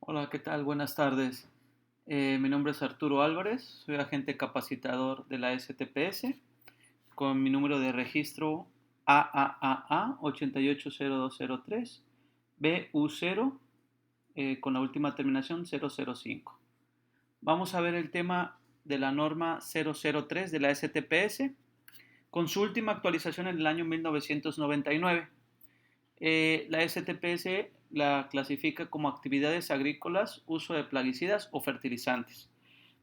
Hola, ¿qué tal? Buenas tardes. Mi nombre es Arturo Álvarez, soy agente capacitador de la STPS con mi número de registro AAAA 880203 BU0 con la última terminación 005. Vamos a ver el tema de la norma 003 de la STPS con su última actualización en el año 1999. La STPS la clasifica como actividades agrícolas, uso de plaguicidas o fertilizantes.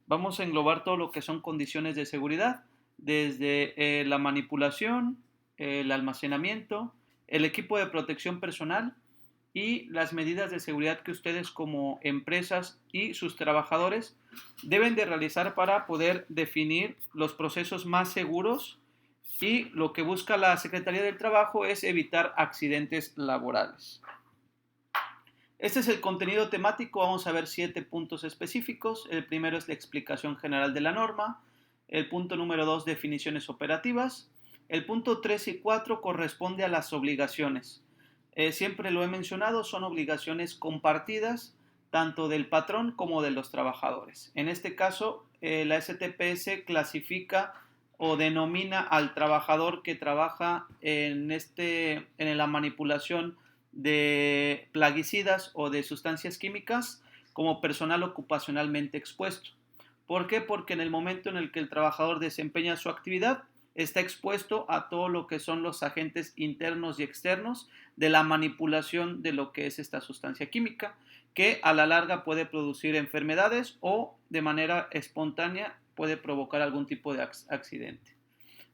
Vamos a englobar todo lo que son condiciones de seguridad, desde la manipulación, el almacenamiento, el equipo de protección personal y las medidas de seguridad que ustedes como empresas y sus trabajadores deben de realizar para poder definir los procesos más seguros, y lo que busca la Secretaría del Trabajo es evitar accidentes laborales. Este es el contenido temático. Vamos a ver 7 puntos específicos. El primero es la explicación general de la norma. El punto número 2, definiciones operativas. El punto 3 y 4 corresponde a las obligaciones. Siempre lo he mencionado, son obligaciones compartidas tanto del patrón como de los trabajadores. En este caso, la STPS clasifica o denomina al trabajador que trabaja en la manipulación de plaguicidas o de sustancias químicas como personal ocupacionalmente expuesto. ¿Por qué? Porque en el momento en el que el trabajador desempeña su actividad, está expuesto a todo lo que son los agentes internos y externos de la manipulación de lo que es esta sustancia química, que a la larga puede producir enfermedades o de manera espontánea puede provocar algún tipo de accidente.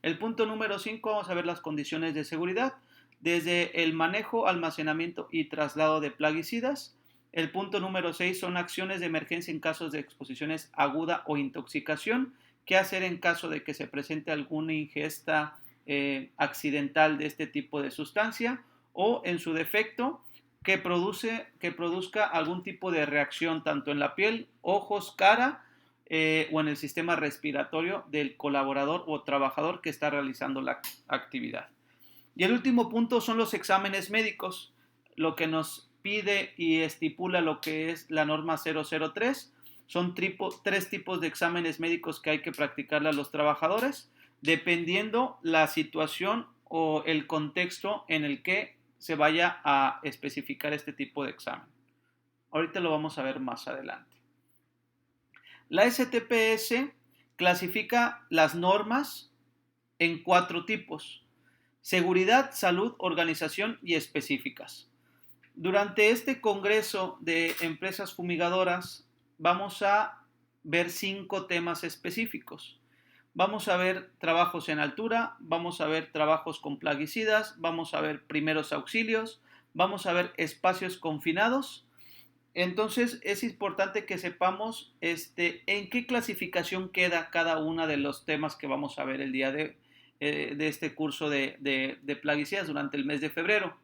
El punto número 5, vamos a ver las condiciones de seguridad, desde el manejo, almacenamiento y traslado de plaguicidas. El punto número 6 son acciones de emergencia en casos de exposiciones aguda o intoxicación. ¿Qué hacer en caso de que se presente alguna ingesta accidental de este tipo de sustancia? O en su defecto, que produzca algún tipo de reacción tanto en la piel, ojos, cara, o en el sistema respiratorio del colaborador o trabajador que está realizando la actividad. Y el último punto son los exámenes médicos, lo que nos pide y estipula lo que es la norma 003. Son tres tipos de exámenes médicos que hay que practicarle a los trabajadores, dependiendo la situación o el contexto en el que se vaya a especificar este tipo de examen. Ahorita lo vamos a ver más adelante. La STPS clasifica las normas en 4 tipos: seguridad, salud, organización y específicas. Durante este congreso de empresas fumigadoras vamos a ver 5 temas específicos. Vamos a ver trabajos en altura, vamos a ver trabajos con plaguicidas, vamos a ver primeros auxilios, vamos a ver espacios confinados. Entonces es importante que sepamos en qué clasificación queda cada uno de los temas que vamos a ver el día de este curso de plaguicidas durante el mes de febrero.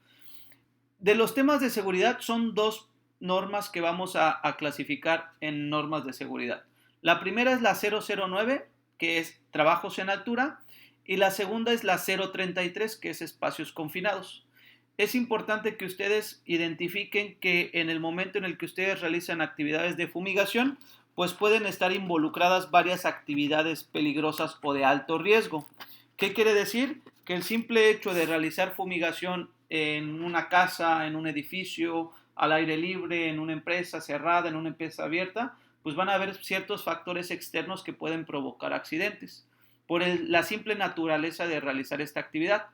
De los temas de seguridad son 2 normas que vamos a clasificar en normas de seguridad. La primera es la 009, que es trabajos en altura, y la segunda es la 033, que es espacios confinados. Es importante que ustedes identifiquen que en el momento en el que ustedes realizan actividades de fumigación, pues pueden estar involucradas varias actividades peligrosas o de alto riesgo. ¿Qué quiere decir? Que el simple hecho de realizar fumigación en una casa, en un edificio, al aire libre, en una empresa cerrada, en una empresa abierta, pues van a haber ciertos factores externos que pueden provocar accidentes por la simple naturaleza de realizar esta actividad.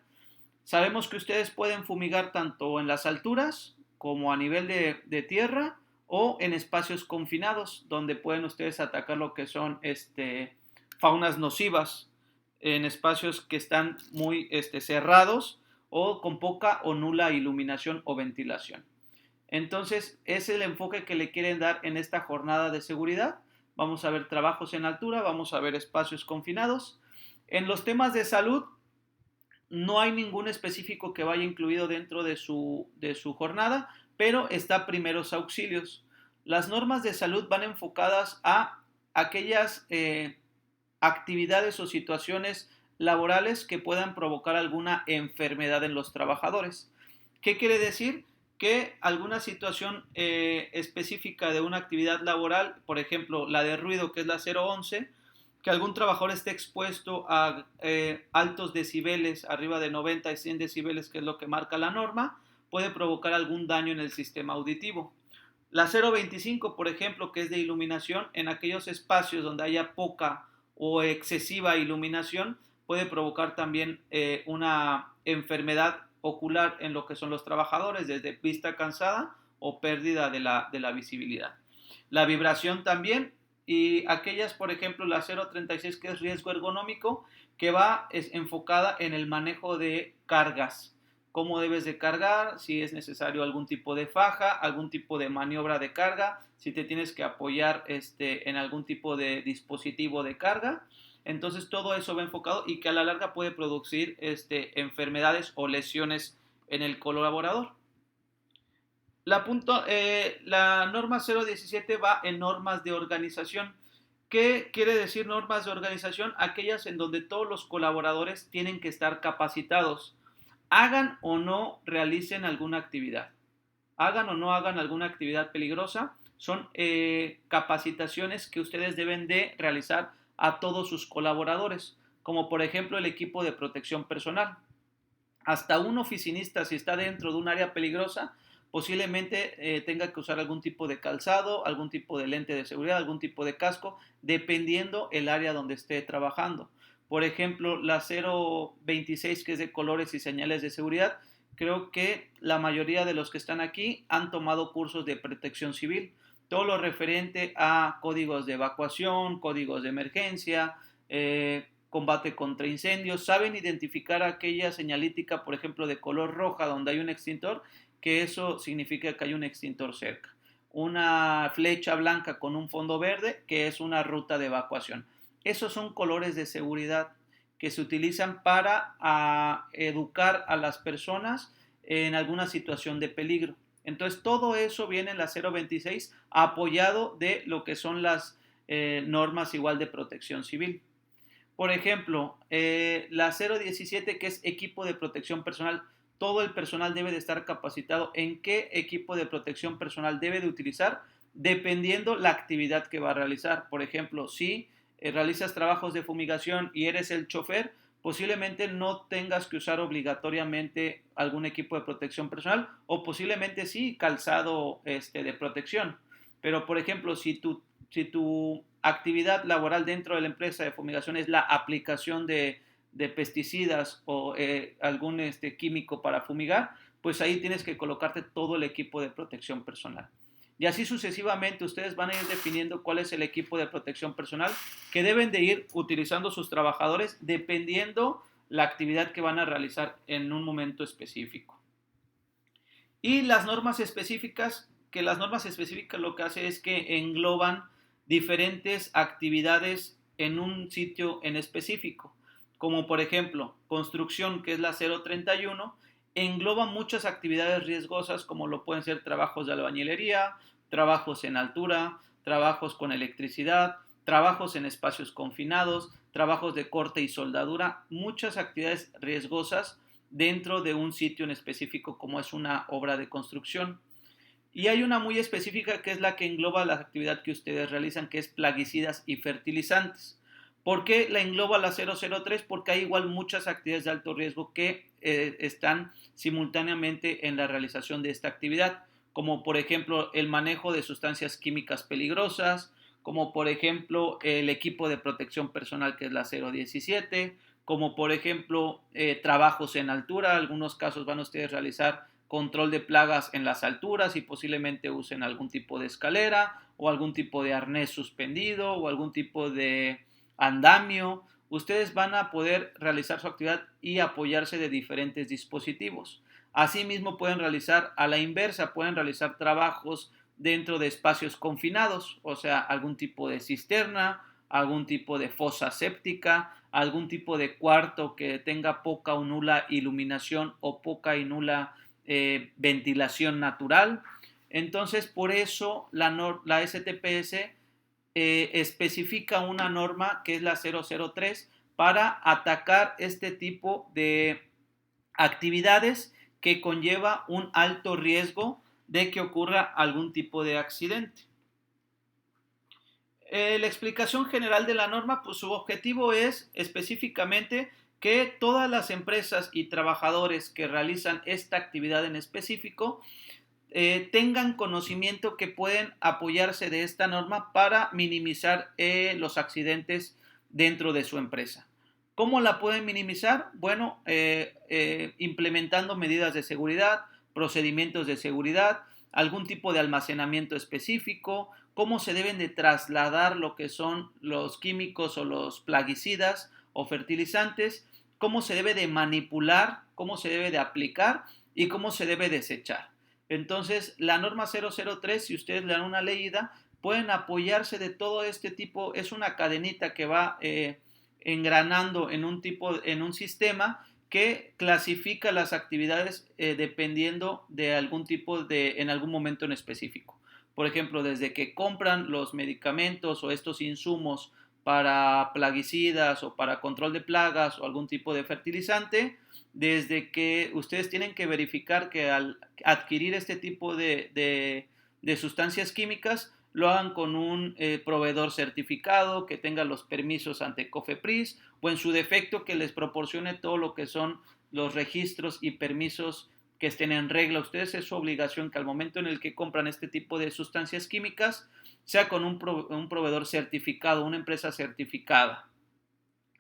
Sabemos que ustedes pueden fumigar tanto en las alturas como a nivel de tierra o en espacios confinados, donde pueden ustedes atacar lo que son faunas nocivas en espacios que están muy cerrados o con poca o nula iluminación o ventilación. Entonces, es el enfoque que le quieren dar en esta jornada de seguridad. Vamos a ver trabajos en altura, vamos a ver espacios confinados. En los temas de salud, no hay ningún específico que vaya incluido dentro de su jornada, pero está primeros auxilios. Las normas de salud van enfocadas a aquellas actividades o situaciones laborales que puedan provocar alguna enfermedad en los trabajadores. ¿Qué quiere decir? que alguna situación específica de una actividad laboral, por ejemplo, la de ruido, que es la 011, que algún trabajador esté expuesto a altos decibeles, arriba de 90 y 100 decibeles, que es lo que marca la norma, puede provocar algún daño en el sistema auditivo. La 025, por ejemplo, que es de iluminación, en aquellos espacios donde haya poca o excesiva iluminación, puede provocar también una enfermedad ocular en lo que son los trabajadores, desde vista cansada o pérdida de la visibilidad. La vibración también, y aquellas, por ejemplo, la 036, que es riesgo ergonómico, que es enfocada en el manejo de cargas, cómo debes de cargar, si es necesario algún tipo de faja, algún tipo de maniobra de carga, si te tienes que apoyar en algún tipo de dispositivo de carga. Entonces todo eso va enfocado y que a la larga puede producir enfermedades o lesiones en el colaborador. La norma 017 va en normas de organización. ¿Qué quiere decir normas de organización? Aquellas en donde todos los colaboradores tienen que estar capacitados, hagan o no realicen alguna actividad, hagan o no hagan alguna actividad peligrosa, son capacitaciones que ustedes deben de realizar a todos sus colaboradores, como por ejemplo el equipo de protección personal. Hasta un oficinista, si está dentro de un área peligrosa, posiblemente tenga que usar algún tipo de calzado, algún tipo de lente de seguridad, algún tipo de casco, dependiendo el área donde esté trabajando. Por ejemplo, la 026, que es de colores y señales de seguridad, creo que la mayoría de los que están aquí han tomado cursos de protección civil. Todo lo referente a códigos de evacuación, códigos de emergencia, combate contra incendios, saben identificar aquella señalítica, por ejemplo, de color roja donde hay un extintor, que eso significa que hay un extintor cerca. Una flecha blanca con un fondo verde, que es una ruta de evacuación. Esos son colores de seguridad que se utilizan para educar a las personas en alguna situación de peligro. Entonces todo eso viene en la 026 apoyado de lo que son las normas igual de protección civil. Por ejemplo, la 017, que es equipo de protección personal, todo el personal debe de estar capacitado en qué equipo de protección personal debe de utilizar, dependiendo la actividad que va a realizar. Por ejemplo, si realizas trabajos de fumigación y eres el chofer, posiblemente no tengas que usar obligatoriamente algún equipo de protección personal, o posiblemente sí calzado de protección. Pero, por ejemplo, si tu actividad laboral dentro de la empresa de fumigación es la aplicación de pesticidas o algún químico para fumigar, pues ahí tienes que colocarte todo el equipo de protección personal. Y así sucesivamente ustedes van a ir definiendo cuál es el equipo de protección personal que deben de ir utilizando sus trabajadores dependiendo la actividad que van a realizar en un momento específico. Y las normas específicas, que las normas específicas lo que hace es que engloban diferentes actividades en un sitio en específico, como por ejemplo construcción, que es la 031, engloba muchas actividades riesgosas como lo pueden ser trabajos de albañilería, trabajos en altura, trabajos con electricidad, trabajos en espacios confinados, trabajos de corte y soldadura, muchas actividades riesgosas dentro de un sitio en específico como es una obra de construcción. Y hay una muy específica que es la que engloba la actividad que ustedes realizan, que es plaguicidas y fertilizantes. ¿Por qué la engloba la 003? Porque hay igual muchas actividades de alto riesgo que están simultáneamente en la realización de esta actividad, como por ejemplo el manejo de sustancias químicas peligrosas, como por ejemplo el equipo de protección personal, que es la 017, como por ejemplo trabajos en altura. Algunos casos van a ustedes realizar control de plagas en las alturas y posiblemente usen algún tipo de escalera o algún tipo de arnés suspendido o algún tipo de andamio. Ustedes van a poder realizar su actividad y apoyarse de diferentes dispositivos. Asimismo pueden realizar a la inversa, pueden realizar trabajos dentro de espacios confinados, o sea, algún tipo de cisterna, algún tipo de fosa séptica, algún tipo de cuarto que tenga poca o nula iluminación o poca y nula ventilación natural. Entonces, por eso la STPS especifica una norma que es la 003 para atacar este tipo de actividades que conlleva un alto riesgo de que ocurra algún tipo de accidente. La explicación general de la norma, pues su objetivo es específicamente que todas las empresas y trabajadores que realizan esta actividad en específico tengan conocimiento que pueden apoyarse de esta norma para minimizar los accidentes dentro de su empresa. ¿Cómo la pueden minimizar? Bueno, implementando medidas de seguridad, procedimientos de seguridad, algún tipo de almacenamiento específico, cómo se deben de trasladar lo que son los químicos o los plaguicidas o fertilizantes, cómo se debe de manipular, cómo se debe de aplicar y cómo se debe desechar. Entonces, la norma 003, si ustedes le dan una leída, pueden apoyarse de todo este tipo, es una cadenita que va engranando en un sistema que clasifica las actividades dependiendo de algún tipo en algún momento en específico. Por ejemplo, desde que compran los medicamentos o estos insumos para plaguicidas o para control de plagas o algún tipo de fertilizante, desde que ustedes tienen que verificar que al adquirir este tipo de sustancias químicas lo hagan con un proveedor certificado, que tenga los permisos ante COFEPRIS o en su defecto que les proporcione todo lo que son los registros y permisos que estén en regla. Ustedes es su obligación que al momento en el que compran este tipo de sustancias químicas sea con un proveedor certificado, una empresa certificada.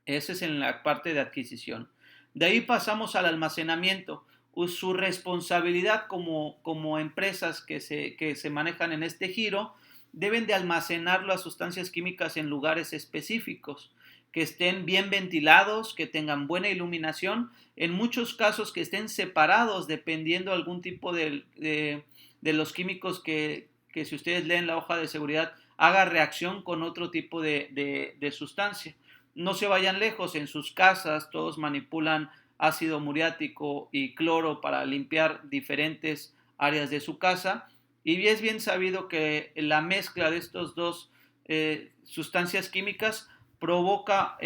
Ese es en la parte de adquisición. De ahí pasamos al almacenamiento. Su responsabilidad como empresas que se manejan en este giro deben de almacenar las sustancias químicas en lugares específicos, que estén bien ventilados, que tengan buena iluminación, en muchos casos que estén separados dependiendo algún tipo de los químicos que si ustedes leen la hoja de seguridad haga reacción con otro tipo de sustancia. No se vayan lejos, en sus casas todos manipulan ácido muriático y cloro para limpiar diferentes áreas de su casa y es bien sabido que la mezcla de estos dos sustancias químicas provoca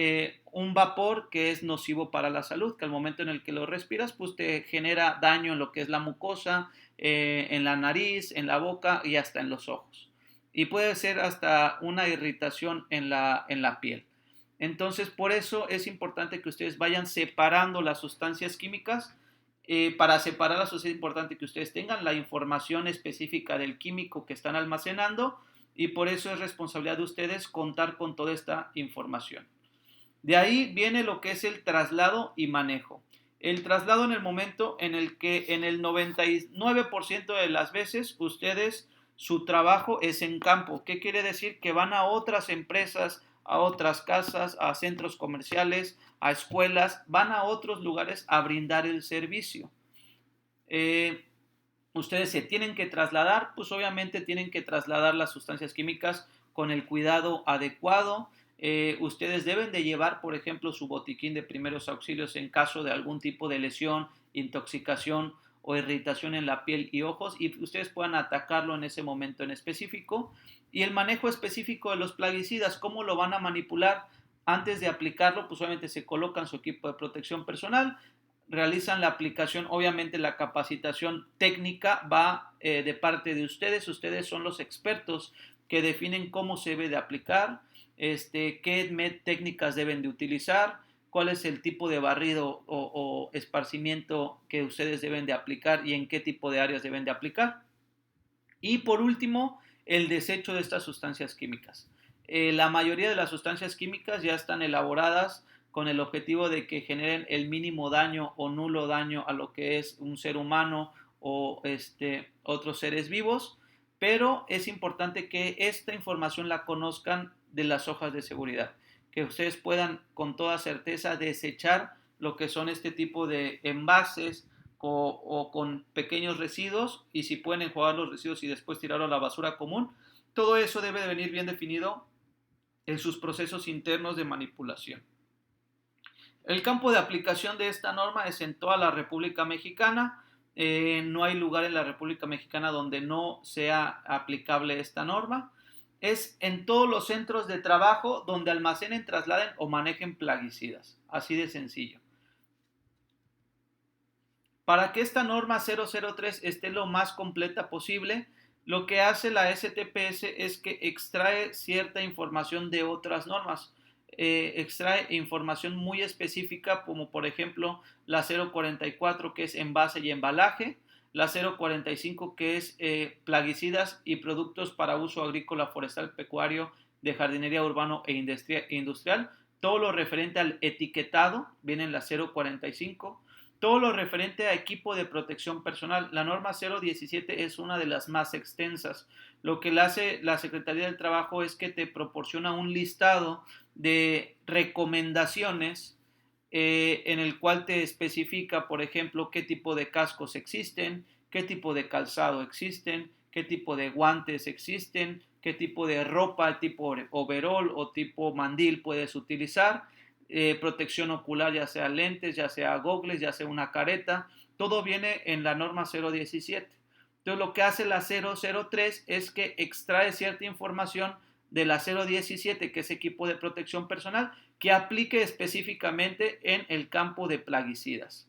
un vapor que es nocivo para la salud, que al momento en el que lo respiras pues te genera daño en lo que es la mucosa, en la nariz, en la boca y hasta en los ojos. Y puede ser hasta una irritación en la piel. Entonces, por eso es importante que ustedes vayan separando las sustancias químicas. Para separarlas es importante que ustedes tengan la información específica del químico que están almacenando y por eso es responsabilidad de ustedes contar con toda esta información. De ahí viene lo que es el traslado y manejo. El traslado en el momento en el que en el 99% de las veces ustedes, su trabajo es en campo. ¿Qué quiere decir? Que van a otras empresas, a otras casas, a centros comerciales, a escuelas, van a otros lugares a brindar el servicio. Ustedes se tienen que trasladar, pues obviamente tienen que trasladar las sustancias químicas con el cuidado adecuado. Ustedes deben de llevar, por ejemplo, su botiquín de primeros auxilios en caso de algún tipo de lesión, intoxicación o irritación en la piel y ojos y ustedes puedan atacarlo en ese momento en específico. Y el manejo específico de los plaguicidas, ¿cómo lo van a manipular? Antes de aplicarlo, pues obviamente se colocan su equipo de protección personal, realizan la aplicación, obviamente la capacitación técnica va de parte de ustedes son los expertos que definen cómo se debe de aplicar, qué técnicas deben de utilizar, cuál es el tipo de barrido o esparcimiento que ustedes deben de aplicar y en qué tipo de áreas deben de aplicar. Y por último, el desecho de estas sustancias químicas. La mayoría de las sustancias químicas ya están elaboradas con el objetivo de que generen el mínimo daño o nulo daño a lo que es un ser humano o otros seres vivos, pero es importante que esta información la conozcan de las hojas de seguridad, que ustedes puedan con toda certeza desechar lo que son este tipo de envases o con pequeños residuos y si pueden enjuagar los residuos y después tirarlo a la basura común. Todo eso debe de venir bien definido en sus procesos internos de manipulación. El campo de aplicación de esta norma es en toda la República Mexicana. No hay lugar en la República Mexicana donde no sea aplicable esta norma. Es en todos los centros de trabajo donde almacenen, trasladen o manejen plaguicidas. Así de sencillo. Para que esta norma 003 esté lo más completa posible, lo que hace la STPS es que extrae cierta información de otras normas. Extrae información muy específica, como por ejemplo la 044, que es envase y embalaje, la 045, que es plaguicidas y productos para uso agrícola, forestal, pecuario, de jardinería urbano e industrial. Todo lo referente al etiquetado viene en la 045. Todo lo referente a equipo de protección personal. La norma 017 es una de las más extensas. Lo que le hace la Secretaría del Trabajo es que te proporciona un listado de recomendaciones en el cual te especifica, por ejemplo, qué tipo de cascos existen, qué tipo de calzado existen, qué tipo de guantes existen, qué tipo de ropa, tipo overall o tipo mandil puedes utilizar, protección ocular, ya sea lentes, ya sea gogles, ya sea una careta, todo viene en la norma 017. Entonces lo que hace la 003 es que extrae cierta información de la 017, que es equipo de protección personal, que aplique específicamente en el campo de plaguicidas.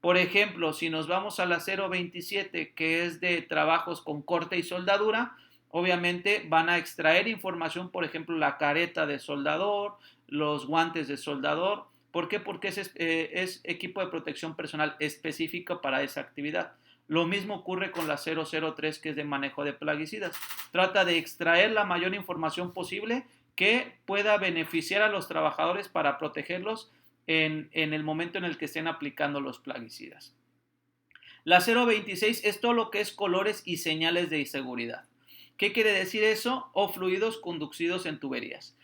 Por ejemplo, si nos vamos a la 027, que es de trabajos con corte y soldadura, obviamente van a extraer información, por ejemplo, la careta de soldador, los guantes de soldador. ¿Por qué? Porque es equipo de protección personal específico para esa actividad. Lo mismo ocurre con la 003, que es de manejo de plaguicidas. Trata de extraer la mayor información posible que pueda beneficiar a los trabajadores para protegerlos en el momento en el que estén aplicando los plaguicidas. La 026 es todo lo que es colores y señales de inseguridad. ¿Qué quiere decir eso? O fluidos conducidos en tuberías.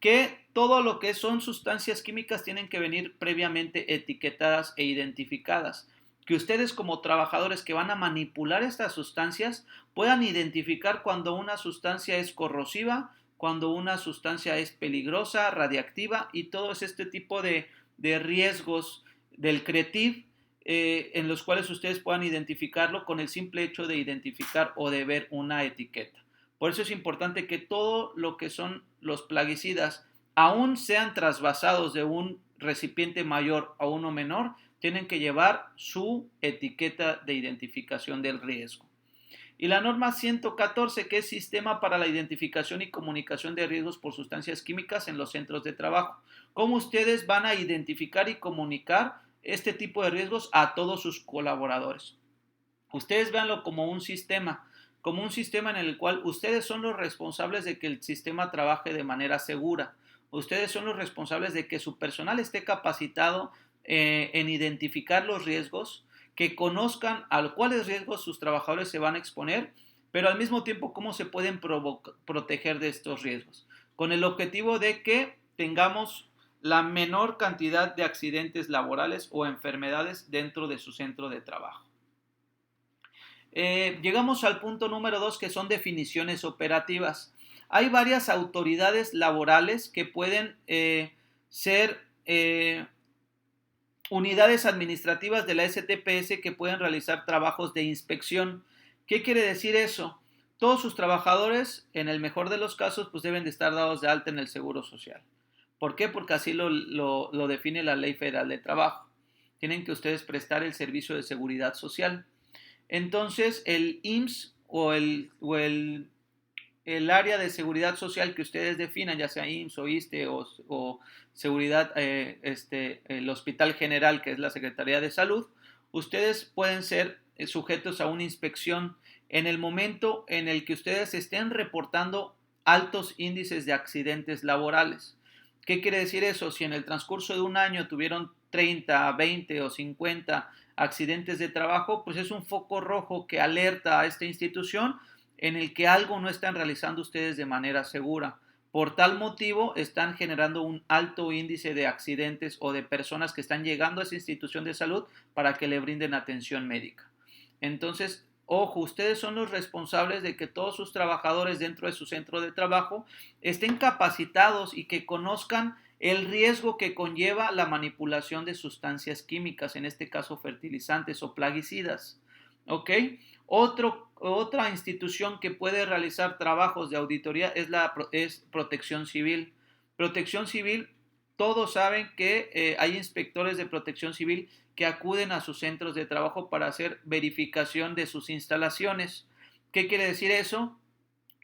Que todo lo que son sustancias químicas tienen que venir previamente etiquetadas e identificadas. Que ustedes como trabajadores que van a manipular estas sustancias puedan identificar cuando una sustancia es corrosiva, cuando una sustancia es peligrosa, radiactiva y todo este tipo de riesgos del CRETIV, en los cuales ustedes puedan identificarlo con el simple hecho de identificar o de ver una etiqueta. Por eso es importante que todo lo que son los plaguicidas, aún sean trasvasados de un recipiente mayor a uno menor, tienen que llevar su etiqueta de identificación del riesgo. Y la norma 114, que es Sistema para la Identificación y Comunicación de Riesgos por Sustancias Químicas en los Centros de Trabajo. ¿Cómo ustedes van a identificar y comunicar este tipo de riesgos a todos sus colaboradores? Ustedes véanlo como un sistema en el cual ustedes son los responsables de que el sistema trabaje de manera segura. Ustedes son los responsables de que su personal esté capacitado en identificar los riesgos, que conozcan a cuáles riesgos sus trabajadores se van a exponer, pero al mismo tiempo cómo se pueden proteger de estos riesgos, con el objetivo de que tengamos la menor cantidad de accidentes laborales o enfermedades dentro de su centro de trabajo. Llegamos al punto número 2, que son definiciones operativas. Hay varias autoridades laborales que pueden ser unidades administrativas de la STPS que pueden realizar trabajos de inspección. ¿Qué quiere decir eso? Todos sus trabajadores, en el mejor de los casos, pues deben de estar dados de alta en el Seguro Social. ¿Por qué? Porque así lo define la Ley Federal de Trabajo. Tienen que ustedes prestar el servicio de seguridad social. Entonces, el IMSS el área de seguridad social que ustedes definan, ya sea IMSS o ISSSTE o seguridad, el Hospital General, que es la Secretaría de Salud, ustedes pueden ser sujetos a una inspección en el momento en el que ustedes estén reportando altos índices de accidentes laborales. ¿Qué quiere decir eso? Si en el transcurso de un año tuvieron 30, 20 o 50 accidentes de trabajo, pues es un foco rojo que alerta a esta institución en el que algo no están realizando ustedes de manera segura. Por tal motivo, están generando un alto índice de accidentes o de personas que están llegando a esa institución de salud para que le brinden atención médica. Entonces, ojo, ustedes son los responsables de que todos sus trabajadores dentro de su centro de trabajo estén capacitados y que conozcan el riesgo que conlleva la manipulación de sustancias químicas, en este caso fertilizantes o plaguicidas. ¿Ok? Otra institución que puede realizar trabajos de auditoría es Protección Civil. Protección Civil, todos saben que hay inspectores de Protección Civil que acuden a sus centros de trabajo para hacer verificación de sus instalaciones. ¿Qué quiere decir eso?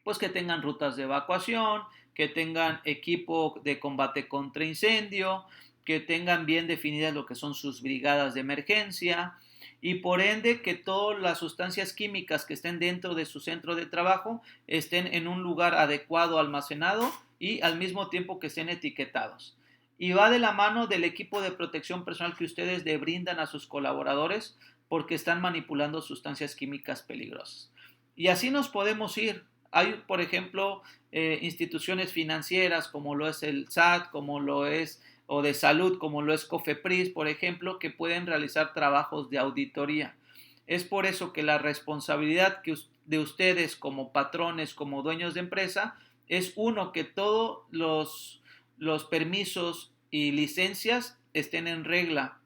Pues que tengan rutas de evacuación, que tengan equipo de combate contra incendio, que tengan bien definidas lo que son sus brigadas de emergencia y por ende que todas las sustancias químicas que estén dentro de su centro de trabajo estén en un lugar adecuado almacenado y al mismo tiempo que estén etiquetados. Y va de la mano del equipo de protección personal que ustedes le brindan a sus colaboradores porque están manipulando sustancias químicas peligrosas. Y así nos podemos ir. Hay, por ejemplo, instituciones financieras como lo es el SAT, como lo es, o de salud, como lo es COFEPRIS, por ejemplo, que pueden realizar trabajos de auditoría. Es por eso que la responsabilidad de ustedes como patrones, como dueños de empresa, es uno, que todos los permisos y licencias estén en regla.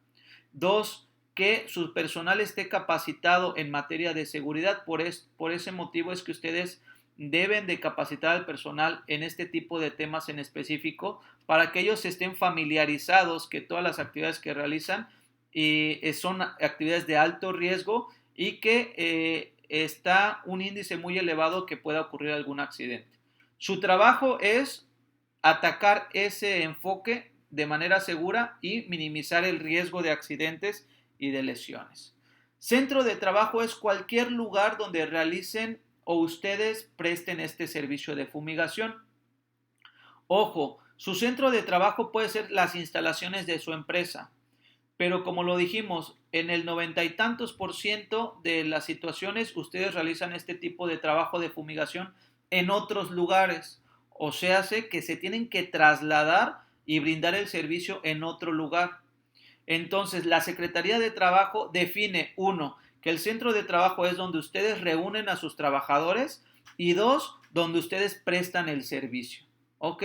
Dos, que su personal esté capacitado en materia de seguridad. Por ese motivo es que ustedes deben de capacitar al personal en este tipo de temas en específico para que ellos estén familiarizados que todas las actividades que realizan son actividades de alto riesgo y que está un índice muy elevado que pueda ocurrir algún accidente. Su trabajo es atacar ese enfoque de manera segura y minimizar el riesgo de accidentes y de lesiones. Centro de trabajo es cualquier lugar donde realicen o ustedes presten este servicio de fumigación. Ojo, su centro de trabajo puede ser las instalaciones de su empresa, pero como lo dijimos, en el 90 y tantos % de las situaciones ustedes realizan este tipo de trabajo de fumigación en otros lugares, o sea, que se tienen que trasladar y brindar el servicio en otro lugar. Entonces, la Secretaría de Trabajo define, uno, que el centro de trabajo es donde ustedes reúnen a sus trabajadores y dos, donde ustedes prestan el servicio. ¿Ok?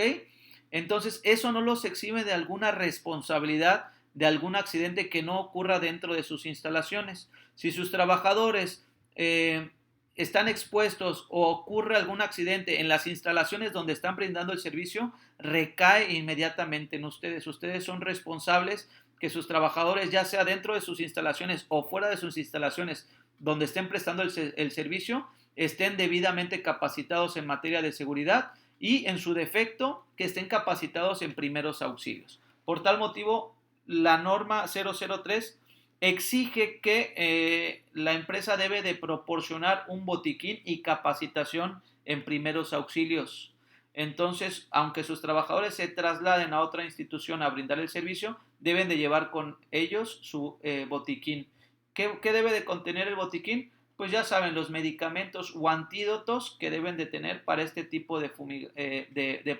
Entonces, eso no los exime de alguna responsabilidad de algún accidente que no ocurra dentro de sus instalaciones. Si sus trabajadores están expuestos o ocurre algún accidente en las instalaciones donde están brindando el servicio, recae inmediatamente en ustedes. Ustedes son responsables que sus trabajadores, ya sea dentro de sus instalaciones o fuera de sus instalaciones donde estén prestando el servicio, estén debidamente capacitados en materia de seguridad y, en su defecto, que estén capacitados en primeros auxilios. Por tal motivo, la norma 003 exige que la empresa debe de proporcionar un botiquín y capacitación en primeros auxilios. Entonces, aunque sus trabajadores se trasladen a otra institución a brindar el servicio, deben de llevar con ellos su botiquín. ¿Qué debe de contener el botiquín? Pues ya saben, los medicamentos o antídotos que deben de tener para este tipo de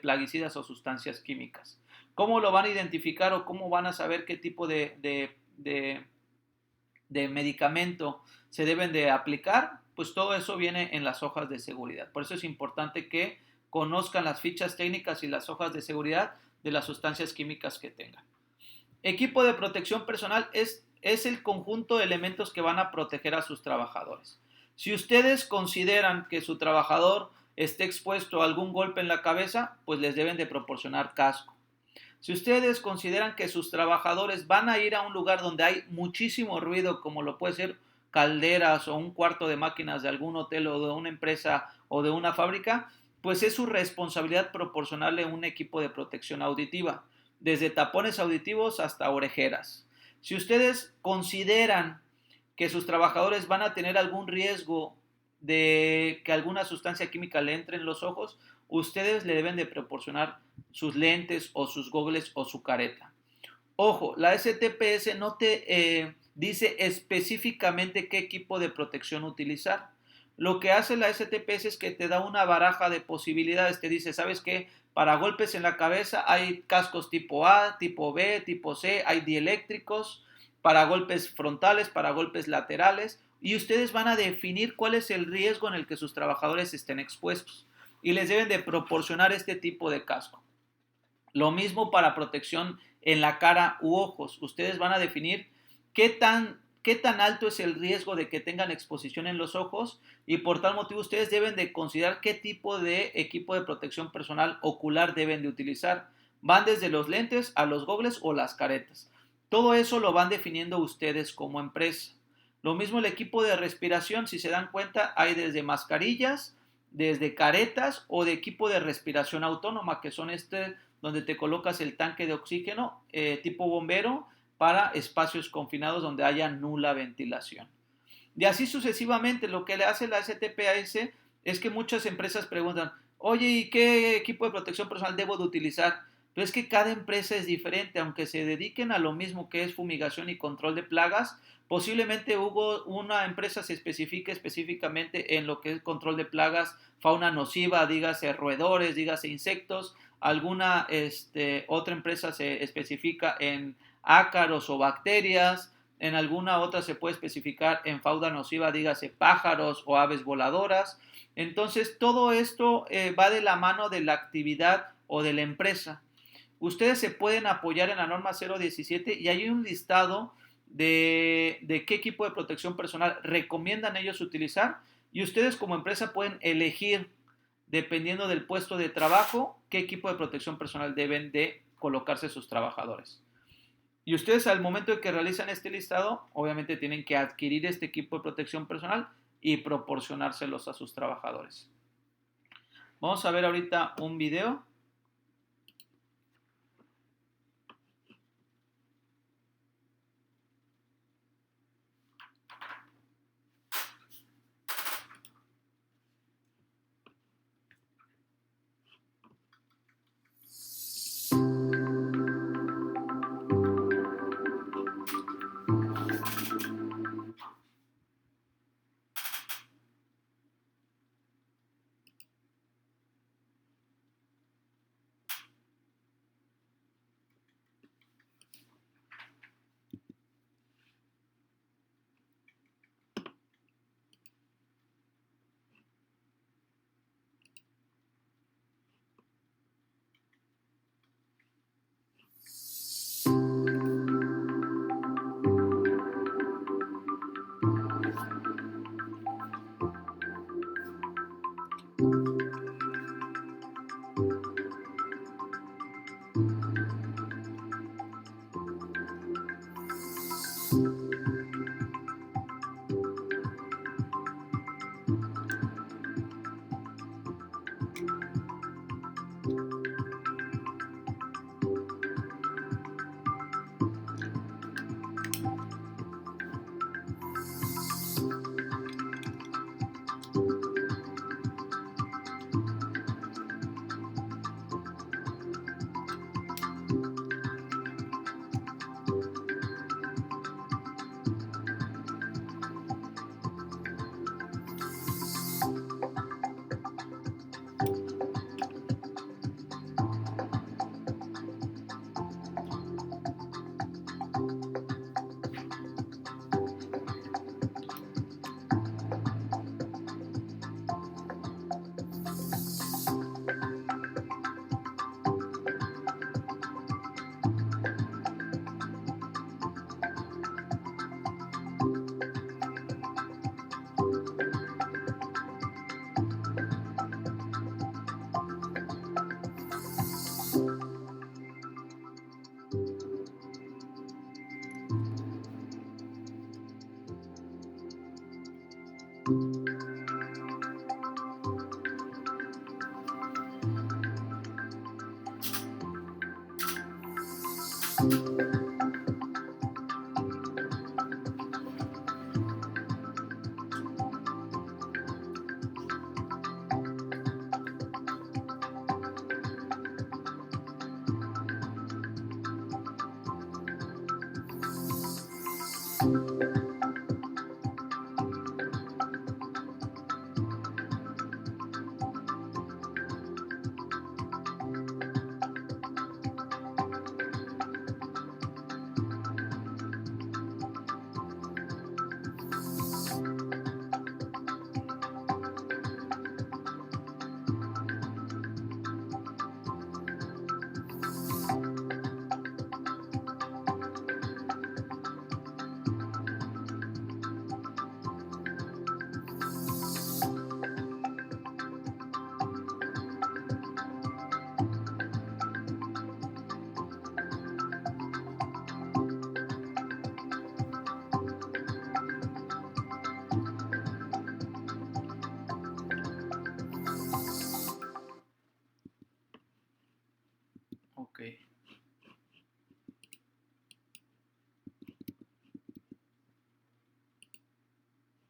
plaguicidas o sustancias químicas. ¿Cómo lo van a identificar o cómo van a saber qué tipo de medicamento se deben de aplicar? Pues todo eso viene en las hojas de seguridad. Por eso es importante que conozcan las fichas técnicas y las hojas de seguridad de las sustancias químicas que tengan. Equipo de protección personal es el conjunto de elementos que van a proteger a sus trabajadores. Si ustedes consideran que su trabajador esté expuesto a algún golpe en la cabeza, pues les deben de proporcionar casco. Si ustedes consideran que sus trabajadores van a ir a un lugar donde hay muchísimo ruido, como lo puede ser calderas o un cuarto de máquinas de algún hotel o de una empresa o de una fábrica, pues es su responsabilidad proporcionarle un equipo de protección auditiva, desde tapones auditivos hasta orejeras. Si ustedes consideran que sus trabajadores van a tener algún riesgo de que alguna sustancia química le entre en los ojos, ustedes le deben de proporcionar sus lentes o sus gogles o su careta. Ojo, la STPS no te dice específicamente qué equipo de protección utilizar. Lo que hace la STPS es que te da una baraja de posibilidades. Te dice, ¿sabes qué? Para golpes en la cabeza hay cascos tipo A, tipo B, tipo C, hay dieléctricos, para golpes frontales, para golpes laterales, y ustedes van a definir cuál es el riesgo en el que sus trabajadores estén expuestos y les deben de proporcionar este tipo de casco. Lo mismo para protección en la cara u ojos. Ustedes van a definir qué tan alto es el riesgo de que tengan exposición en los ojos y por tal motivo ustedes deben de considerar qué tipo de equipo de protección personal ocular deben de utilizar. Van desde los lentes a los gogles o las caretas. Todo eso lo van definiendo ustedes como empresa. Lo mismo el equipo de respiración, si se dan cuenta, hay desde mascarillas, desde caretas o de equipo de respiración autónoma, que son donde te colocas el tanque de oxígeno tipo bombero para espacios confinados donde haya nula ventilación. Y así sucesivamente, lo que le hace la STPAS es que muchas empresas preguntan, oye, ¿y qué equipo de protección personal debo de utilizar? Pero es que cada empresa es diferente, aunque se dediquen a lo mismo que es fumigación y control de plagas, posiblemente una empresa se especifique específicamente en lo que es control de plagas, fauna nociva, dígase roedores, dígase insectos, alguna otra empresa se especifica en ácaros o bacterias, en alguna otra se puede especificar en fauna nociva, dígase pájaros o aves voladoras. Entonces, todo esto va de la mano de la actividad o de la empresa. Ustedes se pueden apoyar en la norma 017 y hay un listado de qué equipo de protección personal recomiendan ellos utilizar y ustedes como empresa pueden elegir, dependiendo del puesto de trabajo, qué equipo de protección personal deben de colocarse sus trabajadores. Y ustedes al momento de que realizan este listado, obviamente tienen que adquirir este equipo de protección personal y proporcionárselos a sus trabajadores. Vamos a ver ahorita un video.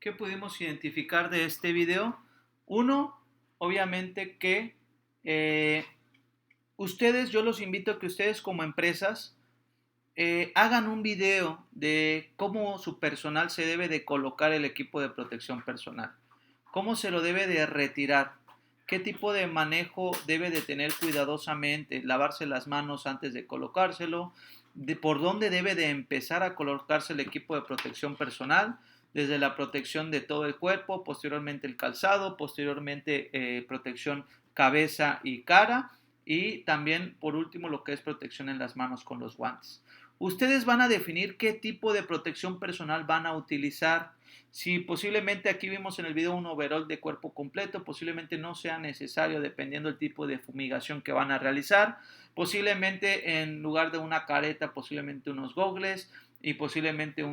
¿Qué pudimos identificar de este video? Uno, obviamente que yo los invito a que ustedes como empresas hagan un video de cómo su personal se debe de colocar el equipo de protección personal, cómo se lo debe de retirar, qué tipo de manejo debe de tener cuidadosamente, lavarse las manos antes de colocárselo, por dónde debe de empezar a colocarse el equipo de protección personal, desde la protección de todo el cuerpo, posteriormente el calzado, posteriormente protección cabeza y cara, y también por último lo que es protección en las manos con los guantes. Ustedes van a definir qué tipo de protección personal van a utilizar. Si posiblemente aquí vimos en el video un overall de cuerpo completo, posiblemente no sea necesario dependiendo del tipo de fumigación que van a realizar. Posiblemente en lugar de una careta, posiblemente unos gogles y posiblemente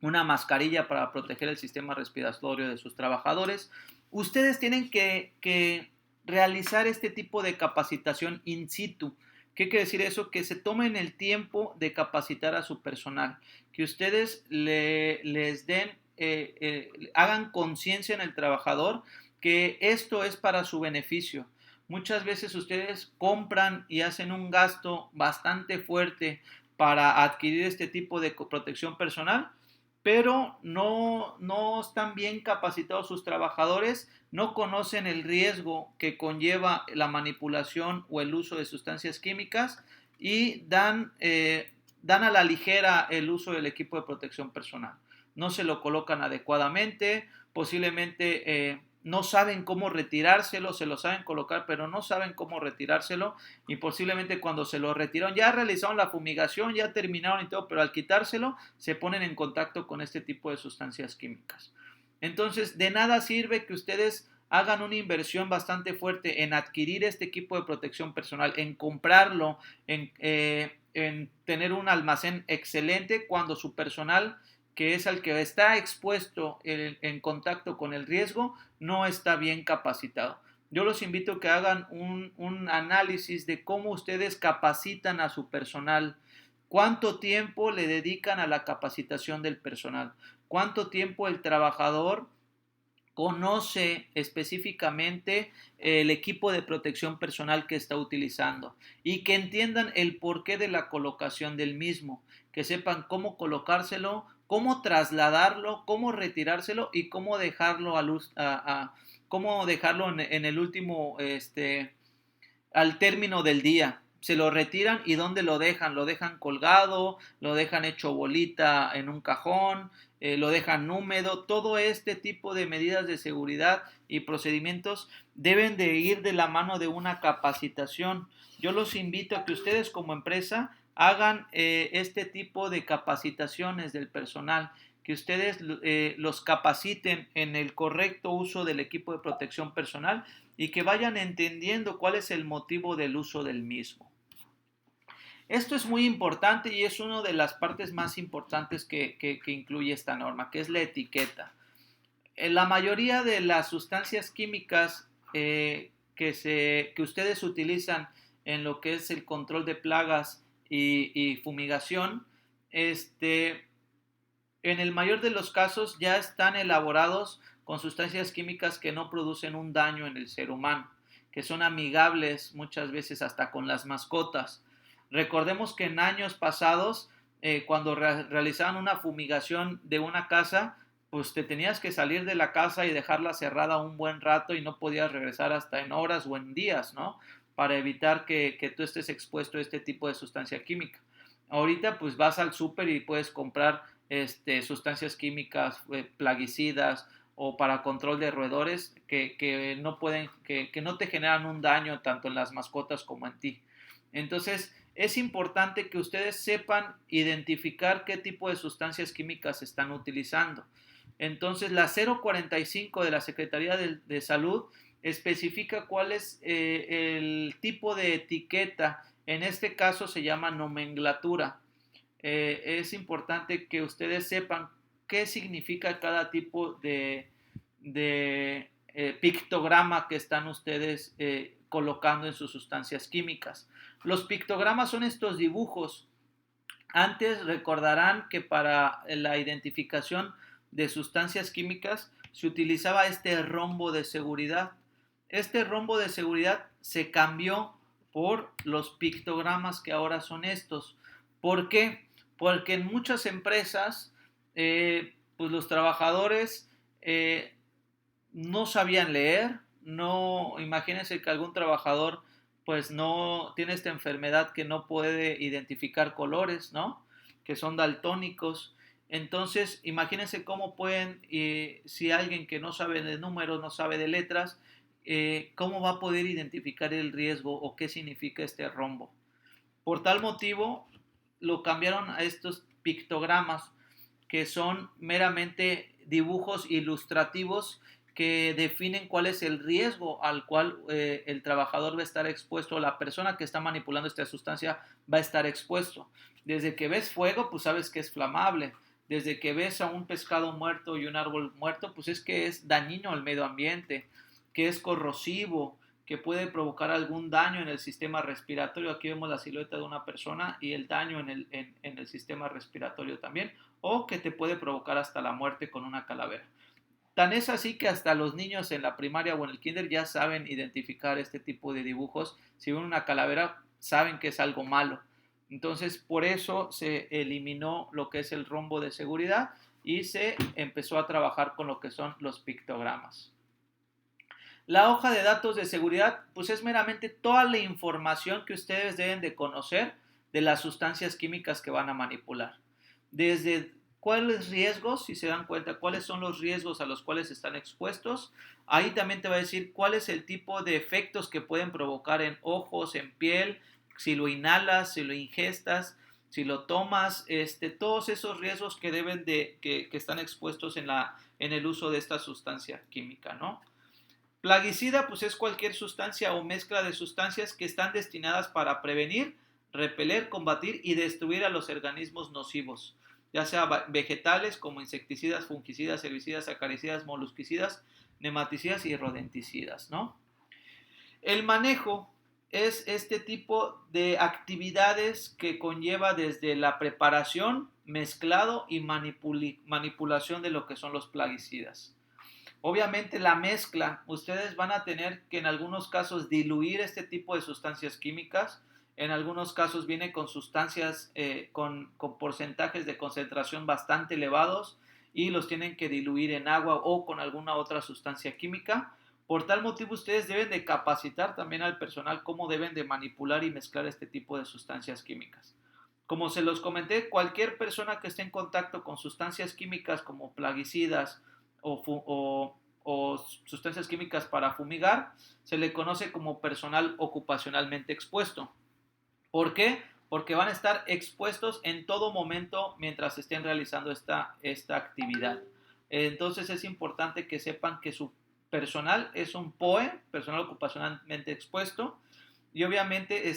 una mascarilla para proteger el sistema respiratorio de sus trabajadores. Ustedes tienen que realizar este tipo de capacitación in situ. ¿Qué quiere decir eso? Que se tomen el tiempo de capacitar a su personal, que ustedes les den, hagan conciencia en el trabajador que esto es para su beneficio. Muchas veces ustedes compran y hacen un gasto bastante fuerte para adquirir este tipo de protección personal, pero no están bien capacitados sus trabajadores, no conocen el riesgo que conlleva la manipulación o el uso de sustancias químicas y dan a la ligera el uso del equipo de protección personal. No se lo colocan adecuadamente, posiblemente no saben cómo retirárselo, se lo saben colocar, pero no saben cómo retirárselo y posiblemente cuando se lo retiraron, ya realizaron la fumigación, ya terminaron y todo, pero al quitárselo se ponen en contacto con este tipo de sustancias químicas. Entonces, de nada sirve que ustedes hagan una inversión bastante fuerte en adquirir este equipo de protección personal, en comprarlo, en tener un almacén excelente cuando su personal, que es el que está expuesto en contacto con el riesgo, no está bien capacitado. Yo los invito a que hagan un análisis de cómo ustedes capacitan a su personal, cuánto tiempo le dedican a la capacitación del personal, cuánto tiempo el trabajador conoce específicamente el equipo de protección personal que está utilizando y que entiendan el porqué de la colocación del mismo, que sepan cómo colocárselo, cómo trasladarlo, cómo retirárselo y cómo dejarlo cómo dejarlo en el último, al término del día. Se lo retiran y ¿dónde lo dejan colgado, lo dejan hecho bolita en un cajón, lo dejan húmedo. Todo este tipo de medidas de seguridad y procedimientos deben de ir de la mano de una capacitación. Yo los invito a que ustedes como empresa hagan este tipo de capacitaciones del personal, que ustedes los capaciten en el correcto uso del equipo de protección personal y que vayan entendiendo cuál es el motivo del uso del mismo. Esto es muy importante y es una de las partes más importantes que incluye esta norma, que es la etiqueta. La mayoría de las sustancias químicas que ustedes utilizan en lo que es el control de plagas y fumigación, en el mayor de los casos ya están elaborados con sustancias químicas que no producen un daño en el ser humano, que son amigables muchas veces hasta con las mascotas. Recordemos que en años pasados, cuando realizaban una fumigación de una casa, pues te tenías que salir de la casa y dejarla cerrada un buen rato y no podías regresar hasta en horas o en días, ¿no? Para evitar que tú estés expuesto a este tipo de sustancia química. Ahorita pues vas al súper y puedes comprar sustancias químicas plaguicidas o para control de roedores que no te generan un daño tanto en las mascotas como en ti. Entonces es importante que ustedes sepan identificar qué tipo de sustancias químicas están utilizando. Entonces la 045 de la Secretaría de Salud especifica cuál es el tipo de etiqueta. En este caso se llama nomenclatura. Es importante que ustedes sepan qué significa cada tipo de pictograma que están ustedes colocando en sus sustancias químicas. Los pictogramas son estos dibujos. Antes recordarán que para la identificación de sustancias químicas se utilizaba este rombo de seguridad. Este rombo de seguridad se cambió por los pictogramas que ahora son estos. ¿Por qué? Porque en muchas empresas pues los trabajadores no sabían leer, no, imagínense que algún trabajador pues no tiene esta enfermedad que no puede identificar colores, ¿no? Que son daltónicos. Entonces, imagínense cómo pueden, si alguien que no sabe de números, no sabe de letras, cómo va a poder identificar el riesgo o qué significa este rombo. Por tal motivo, lo cambiaron a estos pictogramas, que son meramente dibujos ilustrativos que definen cuál es el riesgo al cual el trabajador va a estar expuesto, la persona que está manipulando esta sustancia va a estar expuesto. Desde que ves fuego, pues sabes que es flamable. Desde que ves a un pescado muerto y un árbol muerto, pues es que es dañino al medio ambiente, que es corrosivo, que puede provocar algún daño en el sistema respiratorio. Aquí vemos la silueta de una persona y el daño en el sistema respiratorio también, o que te puede provocar hasta la muerte con una calavera. Tan es así que hasta los niños en la primaria o en el kinder ya saben identificar este tipo de dibujos. Si ven una calavera, saben que es algo malo. Entonces, por eso se eliminó lo que es el rombo de seguridad y se empezó a trabajar con lo que son los pictogramas. La hoja de datos de seguridad, pues es meramente toda la información que ustedes deben de conocer de las sustancias químicas que van a manipular. Desde cuáles riesgos, si se dan cuenta, cuáles son los riesgos a los cuales están expuestos. Ahí también te va a decir cuál es el tipo de efectos que pueden provocar en ojos, en piel, si lo inhalas, si lo ingestas, si lo tomas, todos esos riesgos que deben que están expuestos en el uso de esta sustancia química, ¿no? Plaguicida, pues es cualquier sustancia o mezcla de sustancias que están destinadas para prevenir, repeler, combatir y destruir a los organismos nocivos, ya sea vegetales como insecticidas, fungicidas, herbicidas, acaricidas, molusquicidas, nematicidas y rodenticidas, ¿no? El manejo es este tipo de actividades que conlleva desde la preparación, mezclado y manipulación de lo que son los plaguicidas. Obviamente la mezcla, ustedes van a tener que en algunos casos diluir este tipo de sustancias químicas, en algunos casos viene con sustancias con porcentajes de concentración bastante elevados y los tienen que diluir en agua o con alguna otra sustancia química. Por tal motivo ustedes deben de capacitar también al personal cómo deben de manipular y mezclar este tipo de sustancias químicas. Como se los comenté, cualquier persona que esté en contacto con sustancias químicas como plaguicidas, o sustancias químicas para fumigar, se le conoce como personal ocupacionalmente expuesto. ¿Por qué? Porque van a estar expuestos en todo momento mientras estén realizando esta actividad. Entonces es importante que sepan que su personal es un POE, personal ocupacionalmente expuesto, y obviamente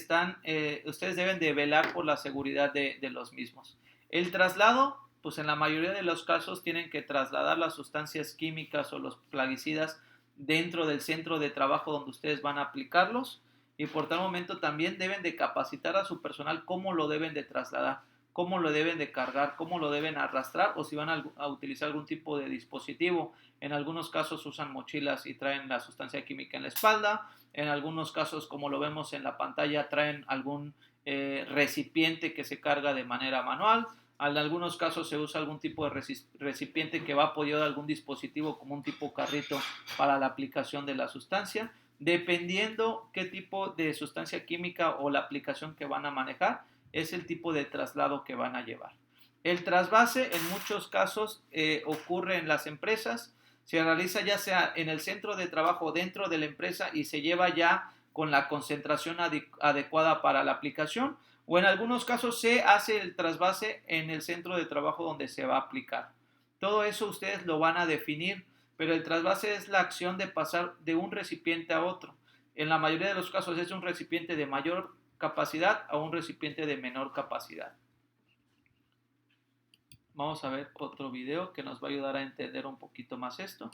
ustedes deben de velar por la seguridad de los mismos. El traslado, pues en la mayoría de los casos tienen que trasladar las sustancias químicas o los plaguicidas dentro del centro de trabajo donde ustedes van a aplicarlos, y por tal momento también deben de capacitar a su personal cómo lo deben de trasladar, cómo lo deben de cargar, cómo lo deben arrastrar o si van a utilizar algún tipo de dispositivo. En algunos casos usan mochilas y traen la sustancia química en la espalda. En algunos casos, como lo vemos en la pantalla, traen algún recipiente que se carga de manera manual. En algunos casos se usa algún tipo de recipiente que va apoyado a algún dispositivo como un tipo carrito para la aplicación de la sustancia. Dependiendo qué tipo de sustancia química o la aplicación que van a manejar, es el tipo de traslado que van a llevar. El trasvase en muchos casos ocurre en las empresas, se realiza ya sea en el centro de trabajo dentro de la empresa y se lleva ya con la concentración adecuada para la aplicación, o en algunos casos se hace el trasvase en el centro de trabajo donde se va a aplicar. Todo eso ustedes lo van a definir, pero el trasvase es la acción de pasar de un recipiente a otro. En la mayoría de los casos es un recipiente de mayor capacidad a un recipiente de menor capacidad. Vamos a ver otro video que nos va a ayudar a entender un poquito más esto.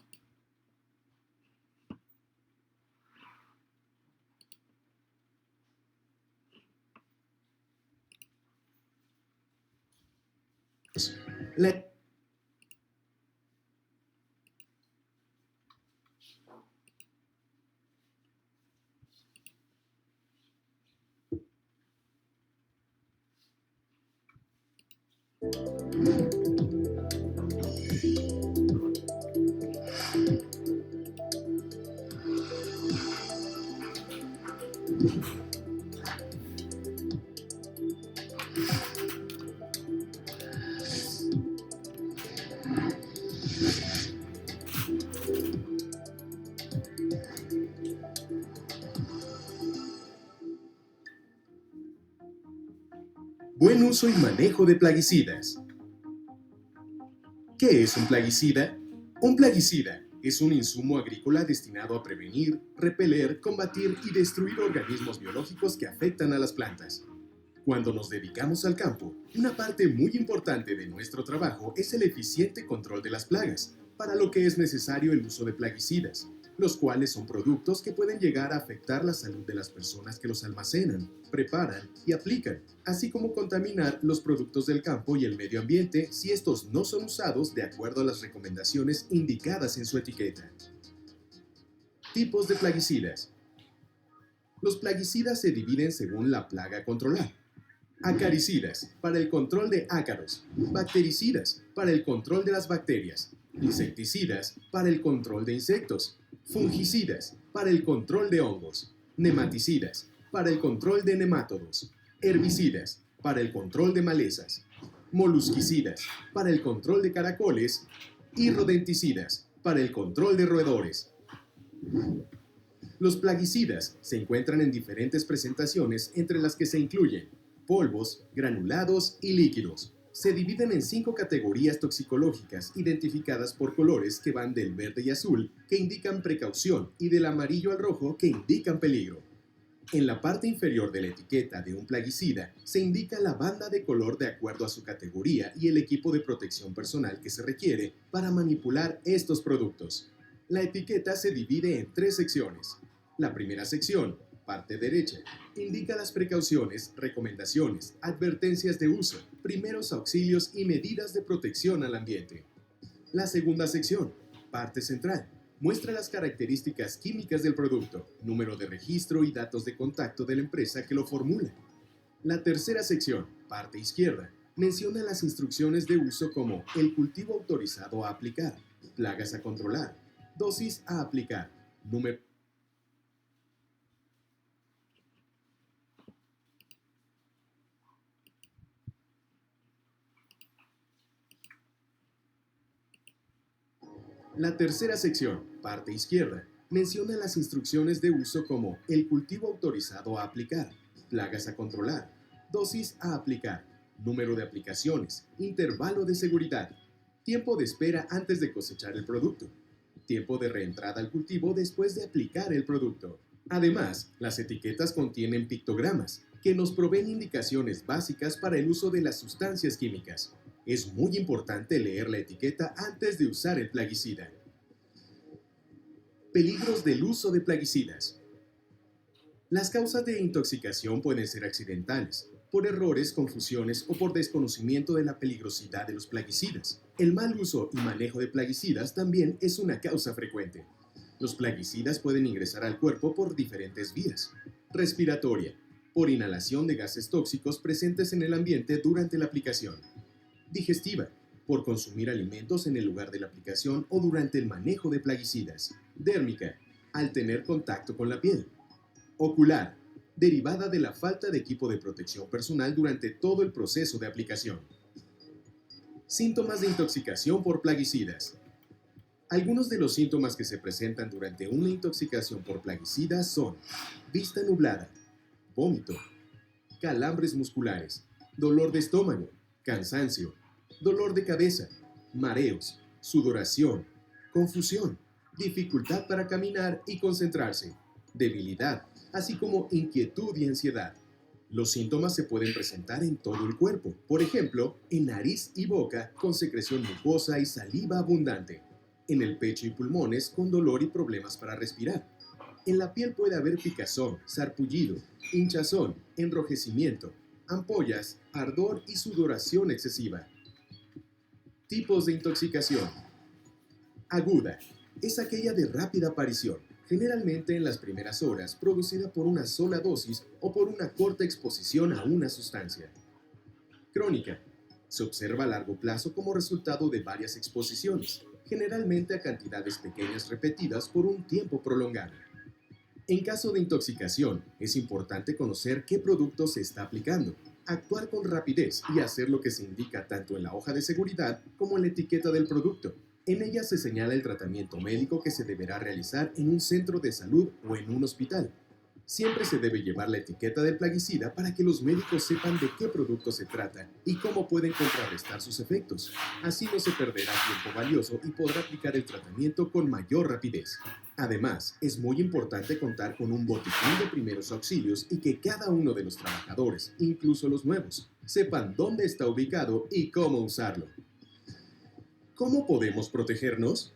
Buen uso y manejo de plaguicidas. ¿Qué es un plaguicida? Un plaguicida es un insumo agrícola destinado a prevenir, repeler, combatir y destruir organismos biológicos que afectan a las plantas. Cuando nos dedicamos al campo, una parte muy importante de nuestro trabajo es el eficiente control de las plagas, para lo que es necesario el uso de plaguicidas, los cuales son productos que pueden llegar a afectar la salud de las personas que los almacenan, preparan y aplican, así como contaminar los productos del campo y el medio ambiente si estos no son usados de acuerdo a las recomendaciones indicadas en su etiqueta. Tipos de plaguicidas. Los plaguicidas se dividen según la plaga a controlar. Acaricidas, para el control de ácaros. Bactericidas, para el control de las bacterias. Insecticidas, para el control de insectos. Fungicidas, para el control de hongos. Nematicidas, para el control de nemátodos. Herbicidas, para el control de malezas. Molusquicidas, para el control de caracoles. Y rodenticidas, para el control de roedores. Los plaguicidas se encuentran en diferentes presentaciones, entre las que se incluyen polvos, granulados y líquidos. Se dividen en 5 categorías toxicológicas identificadas por colores que van del verde y azul, que indican precaución, y del amarillo al rojo, que indican peligro. En la parte inferior de la etiqueta de un plaguicida se indica la banda de color de acuerdo a su categoría y el equipo de protección personal que se requiere para manipular estos productos. La etiqueta se divide en 3 secciones. La primera sección, parte derecha, indica las precauciones, recomendaciones, advertencias de uso, primeros auxilios y medidas de protección al ambiente. La segunda sección, parte central, muestra las características químicas del producto, número de registro y datos de contacto de la empresa que lo formula. La tercera sección, parte izquierda, menciona las instrucciones de uso como el cultivo autorizado a aplicar, plagas a controlar, dosis a aplicar, número. La tercera sección, parte izquierda, menciona las instrucciones de uso como el cultivo autorizado a aplicar, plagas a controlar, dosis a aplicar, número de aplicaciones, intervalo de seguridad, tiempo de espera antes de cosechar el producto, tiempo de reentrada al cultivo después de aplicar el producto. Además, las etiquetas contienen pictogramas que nos proveen indicaciones básicas para el uso de las sustancias químicas. Es muy importante leer la etiqueta antes de usar el plaguicida. Peligros del uso de plaguicidas. Las causas de intoxicación pueden ser accidentales, por errores, confusiones o por desconocimiento de la peligrosidad de los plaguicidas. El mal uso y manejo de plaguicidas también es una causa frecuente. Los plaguicidas pueden ingresar al cuerpo por diferentes vías. Respiratoria, por inhalación de gases tóxicos presentes en el ambiente durante la aplicación. Digestiva, por consumir alimentos en el lugar de la aplicación o durante el manejo de plaguicidas. Dérmica, al tener contacto con la piel. Ocular, derivada de la falta de equipo de protección personal durante todo el proceso de aplicación. Síntomas de intoxicación por plaguicidas. Algunos de los síntomas que se presentan durante una intoxicación por plaguicidas son vista nublada, vómito, calambres musculares, dolor de estómago, cansancio, dolor de cabeza, mareos, sudoración, confusión, dificultad para caminar y concentrarse, debilidad, así como inquietud y ansiedad. Los síntomas se pueden presentar en todo el cuerpo, por ejemplo, en nariz y boca con secreción mucosa y saliva abundante, en el pecho y pulmones con dolor y problemas para respirar. En la piel puede haber picazón, sarpullido, hinchazón, enrojecimiento, ampollas, ardor y sudoración excesiva. Tipos de intoxicación. Aguda. Es aquella de rápida aparición, generalmente en las primeras horas, producida por una sola dosis o por una corta exposición a una sustancia. Crónica. Se observa a largo plazo como resultado de varias exposiciones, generalmente a cantidades pequeñas repetidas por un tiempo prolongado. En caso de intoxicación, es importante conocer qué producto se está aplicando, actuar con rapidez y hacer lo que se indica tanto en la hoja de seguridad como en la etiqueta del producto. En ella se señala el tratamiento médico que se deberá realizar en un centro de salud o en un hospital. Siempre se debe llevar la etiqueta del plaguicida para que los médicos sepan de qué producto se trata y cómo pueden contrarrestar sus efectos. Así no se perderá tiempo valioso y podrá aplicar el tratamiento con mayor rapidez. Además, es muy importante contar con un botiquín de primeros auxilios y que cada uno de los trabajadores, incluso los nuevos, sepan dónde está ubicado y cómo usarlo. ¿Cómo podemos protegernos?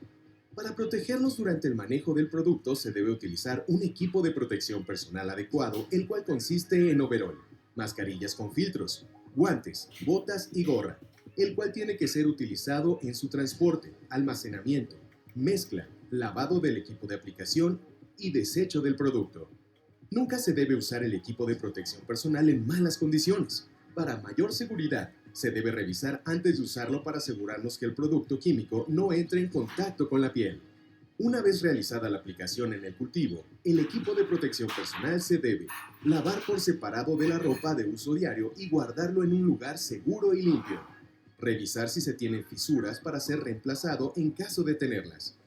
Para protegernos durante el manejo del producto se debe utilizar un equipo de protección personal adecuado, el cual consiste en overol, mascarillas con filtros, guantes, botas y gorra, el cual tiene que ser utilizado en su transporte, almacenamiento, mezcla, lavado del equipo de aplicación y desecho del producto. Nunca se debe usar el equipo de protección personal en malas condiciones. Para mayor seguridad, se debe revisar antes de usarlo para asegurarnos que el producto químico no entre en contacto con la piel. Una vez realizada la aplicación en el cultivo, el equipo de protección personal se debe lavar por separado de la ropa de uso diario y guardarlo en un lugar seguro y limpio. Revisar si se tienen fisuras para ser reemplazado en caso de tenerlas.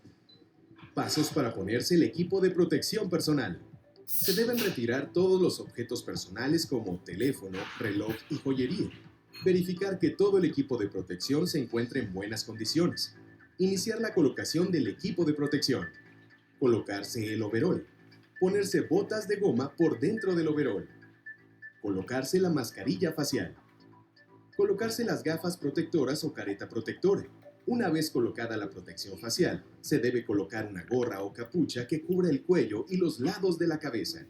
Pasos para ponerse el equipo de protección personal. Se deben retirar todos los objetos personales como teléfono, reloj y joyería. Verificar que todo el equipo de protección se encuentre en buenas condiciones. Iniciar la colocación del equipo de protección. Colocarse el overol. Ponerse botas de goma por dentro del overol. Colocarse la mascarilla facial. Colocarse las gafas protectoras o careta protectora. Una vez colocada la protección facial, se debe colocar una gorra o capucha que cubra el cuello y los lados de la cabeza.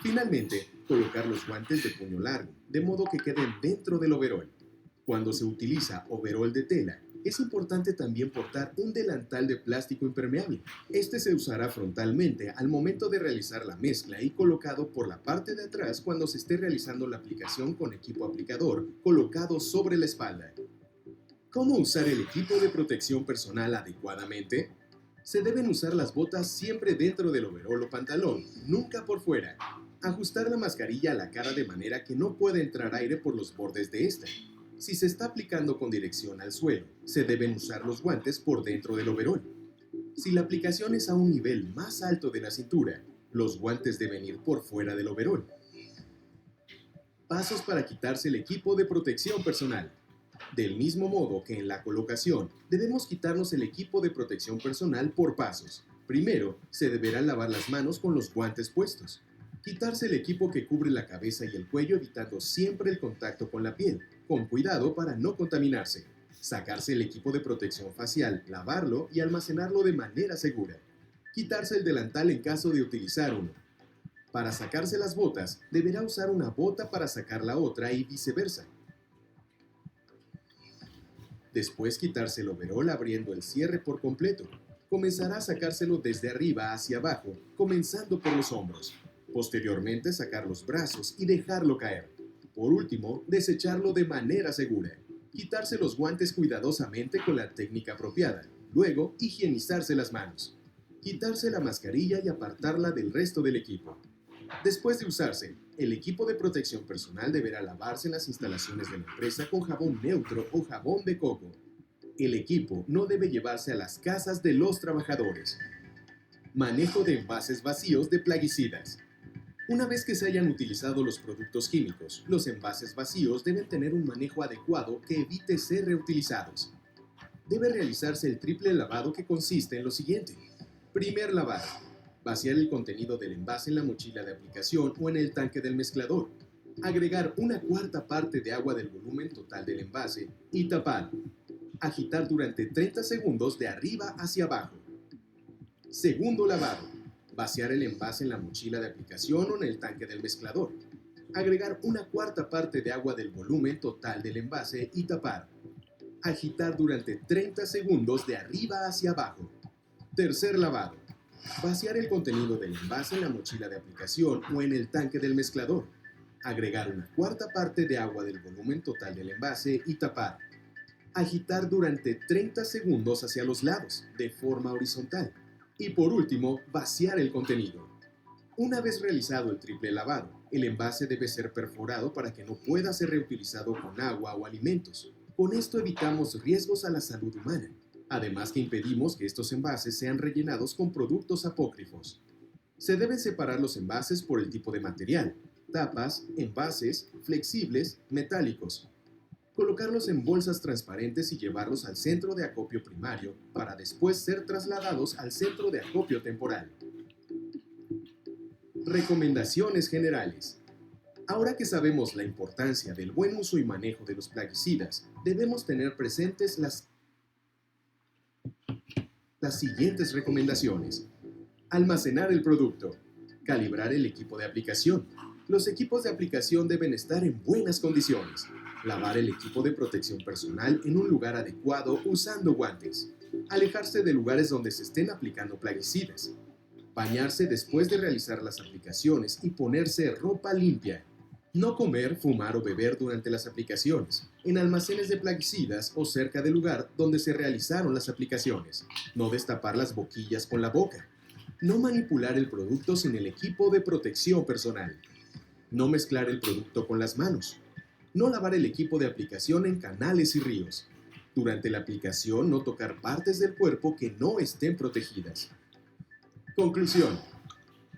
Finalmente, colocar los guantes de puño largo, de modo que queden dentro del overol. Cuando se utiliza overol de tela, es importante también portar un delantal de plástico impermeable. Este se usará frontalmente al momento de realizar la mezcla y colocado por la parte de atrás cuando se esté realizando la aplicación con equipo aplicador colocado sobre la espalda. ¿Cómo usar el equipo de protección personal adecuadamente? Se deben usar las botas siempre dentro del overol o pantalón, nunca por fuera. Ajustar la mascarilla a la cara de manera que no pueda entrar aire por los bordes de esta. Si se está aplicando con dirección al suelo, se deben usar los guantes por dentro del overol. Si la aplicación es a un nivel más alto de la cintura, los guantes deben ir por fuera del overol. Pasos para quitarse el equipo de protección personal. Del mismo modo que en la colocación, debemos quitarnos el equipo de protección personal por pasos. Primero, se deberán lavar las manos con los guantes puestos. Quitarse el equipo que cubre la cabeza y el cuello evitando siempre el contacto con la piel, con cuidado para no contaminarse. Sacarse el equipo de protección facial, lavarlo y almacenarlo de manera segura. Quitarse el delantal en caso de utilizar uno. Para sacarse las botas, deberá usar una bota para sacar la otra y viceversa. Después quitarse el overol abriendo el cierre por completo. Comenzará a sacárselo desde arriba hacia abajo, comenzando por los hombros. Posteriormente sacar los brazos y dejarlo caer. Por último, desecharlo de manera segura. Quitarse los guantes cuidadosamente con la técnica apropiada. Luego, higienizarse las manos. Quitarse la mascarilla y apartarla del resto del equipo. Después de usarse, el equipo de protección personal deberá lavarse en las instalaciones de la empresa con jabón neutro o jabón de coco. El equipo no debe llevarse a las casas de los trabajadores. Manejo de envases vacíos de plaguicidas. Una vez que se hayan utilizado los productos químicos, los envases vacíos deben tener un manejo adecuado que evite ser reutilizados. Debe realizarse el triple lavado que consiste en lo siguiente. Primer lavado. Vaciar el contenido del envase en la mochila de aplicación o en el tanque del mezclador. Agregar una cuarta parte de agua del volumen total del envase y tapar. Agitar durante 30 segundos de arriba hacia abajo. Segundo lavado. Vaciar el envase en la mochila de aplicación o en el tanque del mezclador. Agregar una cuarta parte de agua del volumen total del envase y tapar. Agitar durante 30 segundos de arriba hacia abajo. Tercer lavado. Vaciar el contenido del envase en la mochila de aplicación o en el tanque del mezclador. Agregar una cuarta parte de agua del volumen total del envase y tapar. Agitar durante 30 segundos hacia los lados, de forma horizontal. Y por último, vaciar el contenido. Una vez realizado el triple lavado, el envase debe ser perforado para que no pueda ser reutilizado con agua o alimentos. Con esto evitamos riesgos a la salud humana, además que impedimos que estos envases sean rellenados con productos apócrifos. Se deben separar los envases por el tipo de material, tapas, envases, flexibles, metálicos. Colocarlos en bolsas transparentes y llevarlos al centro de acopio primario para después ser trasladados al centro de acopio temporal. Recomendaciones generales. Ahora que sabemos la importancia del buen uso y manejo de los plaguicidas, debemos tener presentes las siguientes recomendaciones. Almacenar el producto. Calibrar el equipo de aplicación. Los equipos de aplicación deben estar en buenas condiciones. Lavar el equipo de protección personal en un lugar adecuado usando guantes. Alejarse de lugares donde se estén aplicando plaguicidas. Bañarse después de realizar las aplicaciones y ponerse ropa limpia. No comer, fumar o beber durante las aplicaciones, en almacenes de plaguicidas o cerca del lugar donde se realizaron las aplicaciones. No destapar las boquillas con la boca. No manipular el producto sin el equipo de protección personal. No mezclar el producto con las manos. No lavar el equipo de aplicación en canales y ríos. Durante la aplicación no tocar partes del cuerpo que no estén protegidas. Conclusión.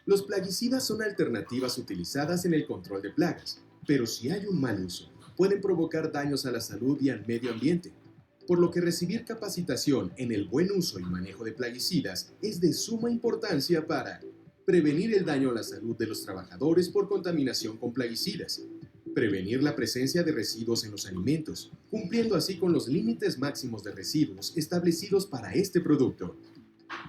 Los plaguicidas son alternativas utilizadas en el control de plagas, pero si hay un mal uso, pueden provocar daños a la salud y al medio ambiente, por lo que recibir capacitación en el buen uso y manejo de plaguicidas es de suma importancia para prevenir el daño a la salud de los trabajadores por contaminación con plaguicidas, prevenir la presencia de residuos en los alimentos, cumpliendo así con los límites máximos de residuos establecidos para este producto,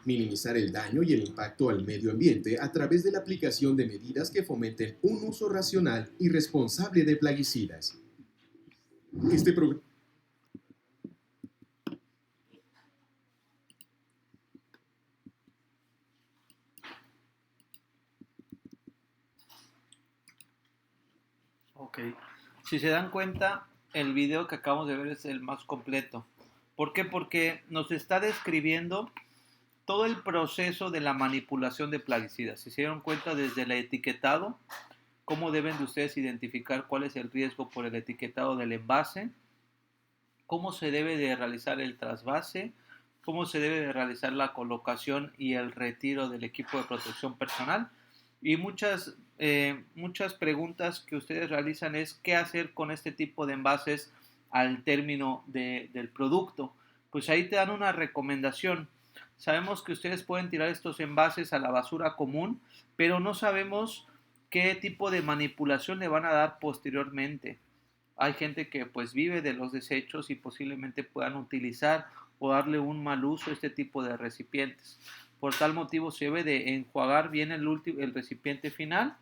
minimizar el daño y el impacto al medio ambiente a través de la aplicación de medidas que fomenten un uso racional y responsable de plaguicidas. Ok. Si se dan cuenta, el video que acabamos de ver es el más completo. ¿Por qué? Porque nos está describiendo todo el proceso de la manipulación de plaguicidas. Si se dieron cuenta desde el etiquetado, cómo deben de ustedes identificar cuál es el riesgo por el etiquetado del envase, cómo se debe de realizar el trasvase, cómo se debe de realizar la colocación y el retiro del equipo de protección personal. Y muchas preguntas que ustedes realizan es qué hacer con este tipo de envases al término del producto. Pues ahí te dan una recomendación. Sabemos que ustedes pueden tirar estos envases a la basura común, pero no sabemos qué tipo de manipulación le van a dar posteriormente. Hay gente que pues vive de los desechos y posiblemente puedan utilizar o darle un mal uso a este tipo de recipientes. Por tal motivo se debe de enjuagar bien el recipiente final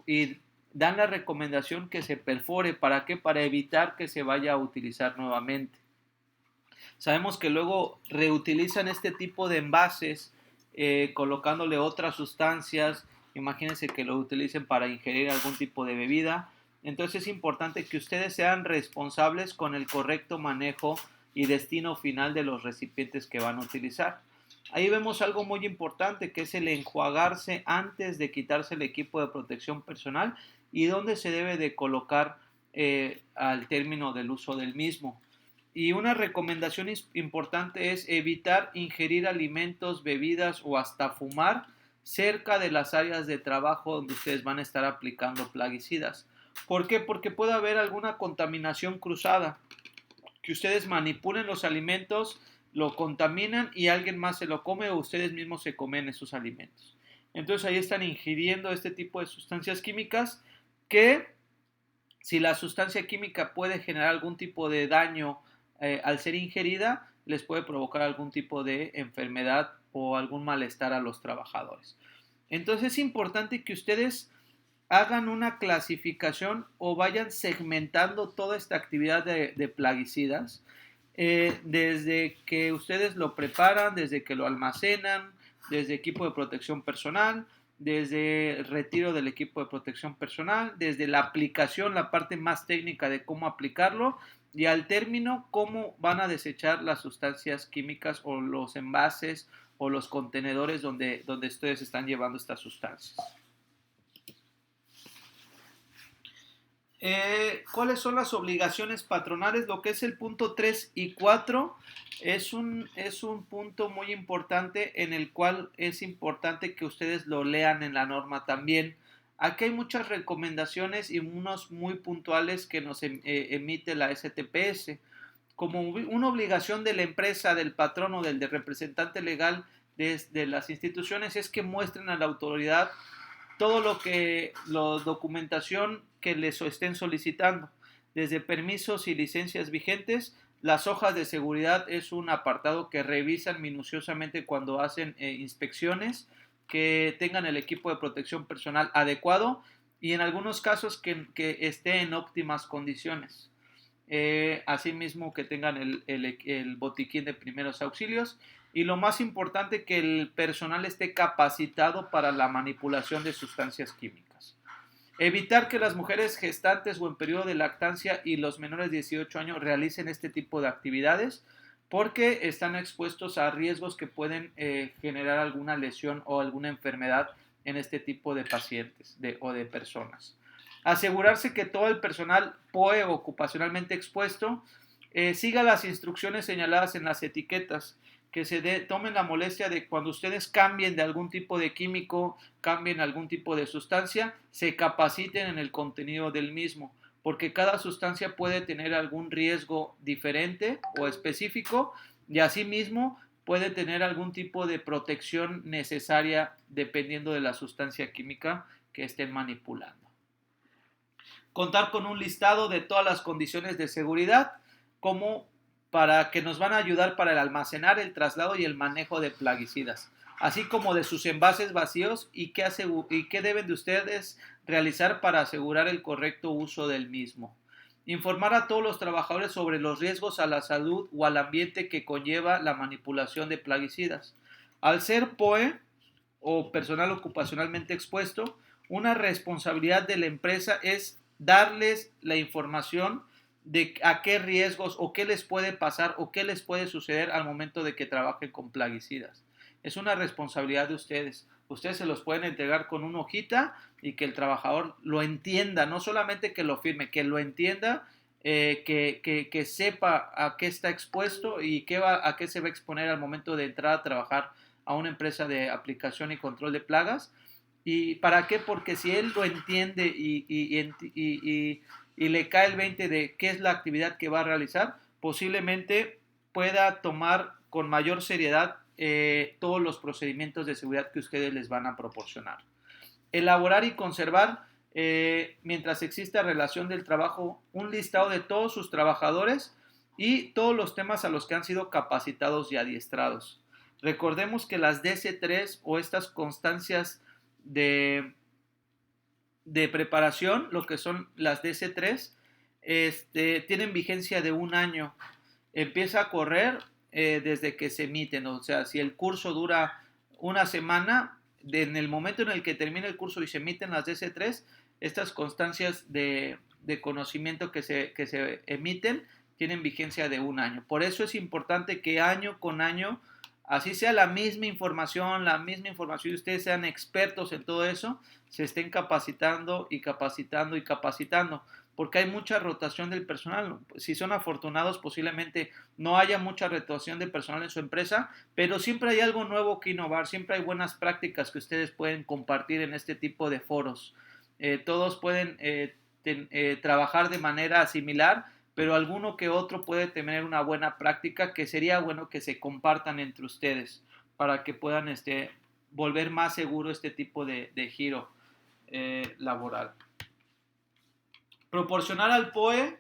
y dan la recomendación que se perfore. ¿Para qué? Para evitar que se vaya a utilizar nuevamente. Sabemos que luego reutilizan este tipo de envases colocándole otras sustancias. Imagínense que lo utilicen para ingerir algún tipo de bebida. Entonces es importante que ustedes sean responsables con el correcto manejo y destino final de los recipientes que van a utilizar. Ahí vemos algo muy importante que es el enjuagarse antes de quitarse el equipo de protección personal y dónde se debe de colocar al término del uso del mismo. Y una recomendación importante es evitar ingerir alimentos, bebidas o hasta fumar cerca de las áreas de trabajo donde ustedes van a estar aplicando plaguicidas. ¿Por qué? Porque puede haber alguna contaminación cruzada, que ustedes manipulen los alimentos, lo contaminan y alguien más se lo come o ustedes mismos se comen esos alimentos. Entonces ahí están ingiriendo este tipo de sustancias químicas que, si la sustancia química puede generar algún tipo de daño al ser ingerida, les puede provocar algún tipo de enfermedad o algún malestar a los trabajadores. Entonces es importante que ustedes hagan una clasificación o vayan segmentando toda esta actividad de plaguicidas, desde que ustedes lo preparan, desde que lo almacenan, desde equipo de protección personal, desde el retiro del equipo de protección personal, desde la aplicación, la parte más técnica de cómo aplicarlo, y al término cómo van a desechar las sustancias químicas o los envases o los contenedores donde ustedes están llevando estas sustancias. ¿Cuáles son las obligaciones patronales? Lo que es el punto 3 y 4 es un punto muy importante, en el cual es importante que ustedes lo lean en la norma también. Aquí hay muchas recomendaciones y unos muy puntuales que nos emite la STPS. Como una obligación de la empresa, del patrón o del representante legal de las instituciones, es que muestren a la autoridad todo la documentación que les estén solicitando, desde permisos y licencias vigentes. Las hojas de seguridad es un apartado que revisan minuciosamente cuando hacen inspecciones, que tengan el equipo de protección personal adecuado y en algunos casos que esté en óptimas condiciones. Asimismo, que tengan el botiquín de primeros auxilios, y lo más importante, que el personal esté capacitado para la manipulación de sustancias químicas. Evitar que las mujeres gestantes o en periodo de lactancia y los menores de 18 años realicen este tipo de actividades, porque están expuestos a riesgos que pueden generar alguna lesión o alguna enfermedad en este tipo de pacientes o de personas. Asegurarse que todo el personal POE ocupacionalmente expuesto siga las instrucciones señaladas en las etiquetas, que tomen la molestia de cuando ustedes cambien de algún tipo de químico, cambien algún tipo de sustancia, se capaciten en el contenido del mismo, porque cada sustancia puede tener algún riesgo diferente o específico, y asimismo puede tener algún tipo de protección necesaria dependiendo de la sustancia química que estén manipulando. Contar con un listado de todas las condiciones de seguridad, como para que nos van a ayudar para el almacenar, el traslado y el manejo de plaguicidas, así como de sus envases vacíos y qué deben de ustedes realizar para asegurar el correcto uso del mismo. Informar a todos los trabajadores sobre los riesgos a la salud o al ambiente que conlleva la manipulación de plaguicidas. Al ser POE o personal ocupacionalmente expuesto, una responsabilidad de la empresa es darles la información de a qué riesgos o qué les puede pasar o qué les puede suceder al momento de que trabajen con plaguicidas. Es una responsabilidad de ustedes. Ustedes se los pueden entregar con una hojita y que el trabajador lo entienda, no solamente que lo firme, que lo entienda, que sepa a qué está expuesto y a qué se va a exponer al momento de entrar a trabajar a una empresa de aplicación y control de plagas. ¿Y para qué? Porque si él lo entiende y le cae el 20 de qué es la actividad que va a realizar, posiblemente pueda tomar con mayor seriedad todos los procedimientos de seguridad que ustedes les van a proporcionar. Elaborar y conservar, mientras exista relación del trabajo, un listado de todos sus trabajadores y todos los temas a los que han sido capacitados y adiestrados. Recordemos que las DC3 o estas constancias de preparación, lo que son las DC3, tienen vigencia de 1 año. Empieza a correr desde que se emiten, o sea, si el curso dura una semana, en el momento en el que termine el curso y se emiten las DC3, estas constancias de conocimiento que se emiten tienen vigencia de 1 año. Por eso es importante que año con año, así sea la misma información y ustedes sean expertos en todo eso, se estén capacitando y capacitando y capacitando, porque hay mucha rotación del personal. Si son afortunados, posiblemente no haya mucha rotación de personal en su empresa, pero siempre hay algo nuevo que innovar, siempre hay buenas prácticas que ustedes pueden compartir en este tipo de foros. Todos pueden trabajar de manera similar, pero alguno que otro puede tener una buena práctica que sería bueno que se compartan entre ustedes para que puedan volver más seguro este tipo de giro laboral. Proporcionar al POE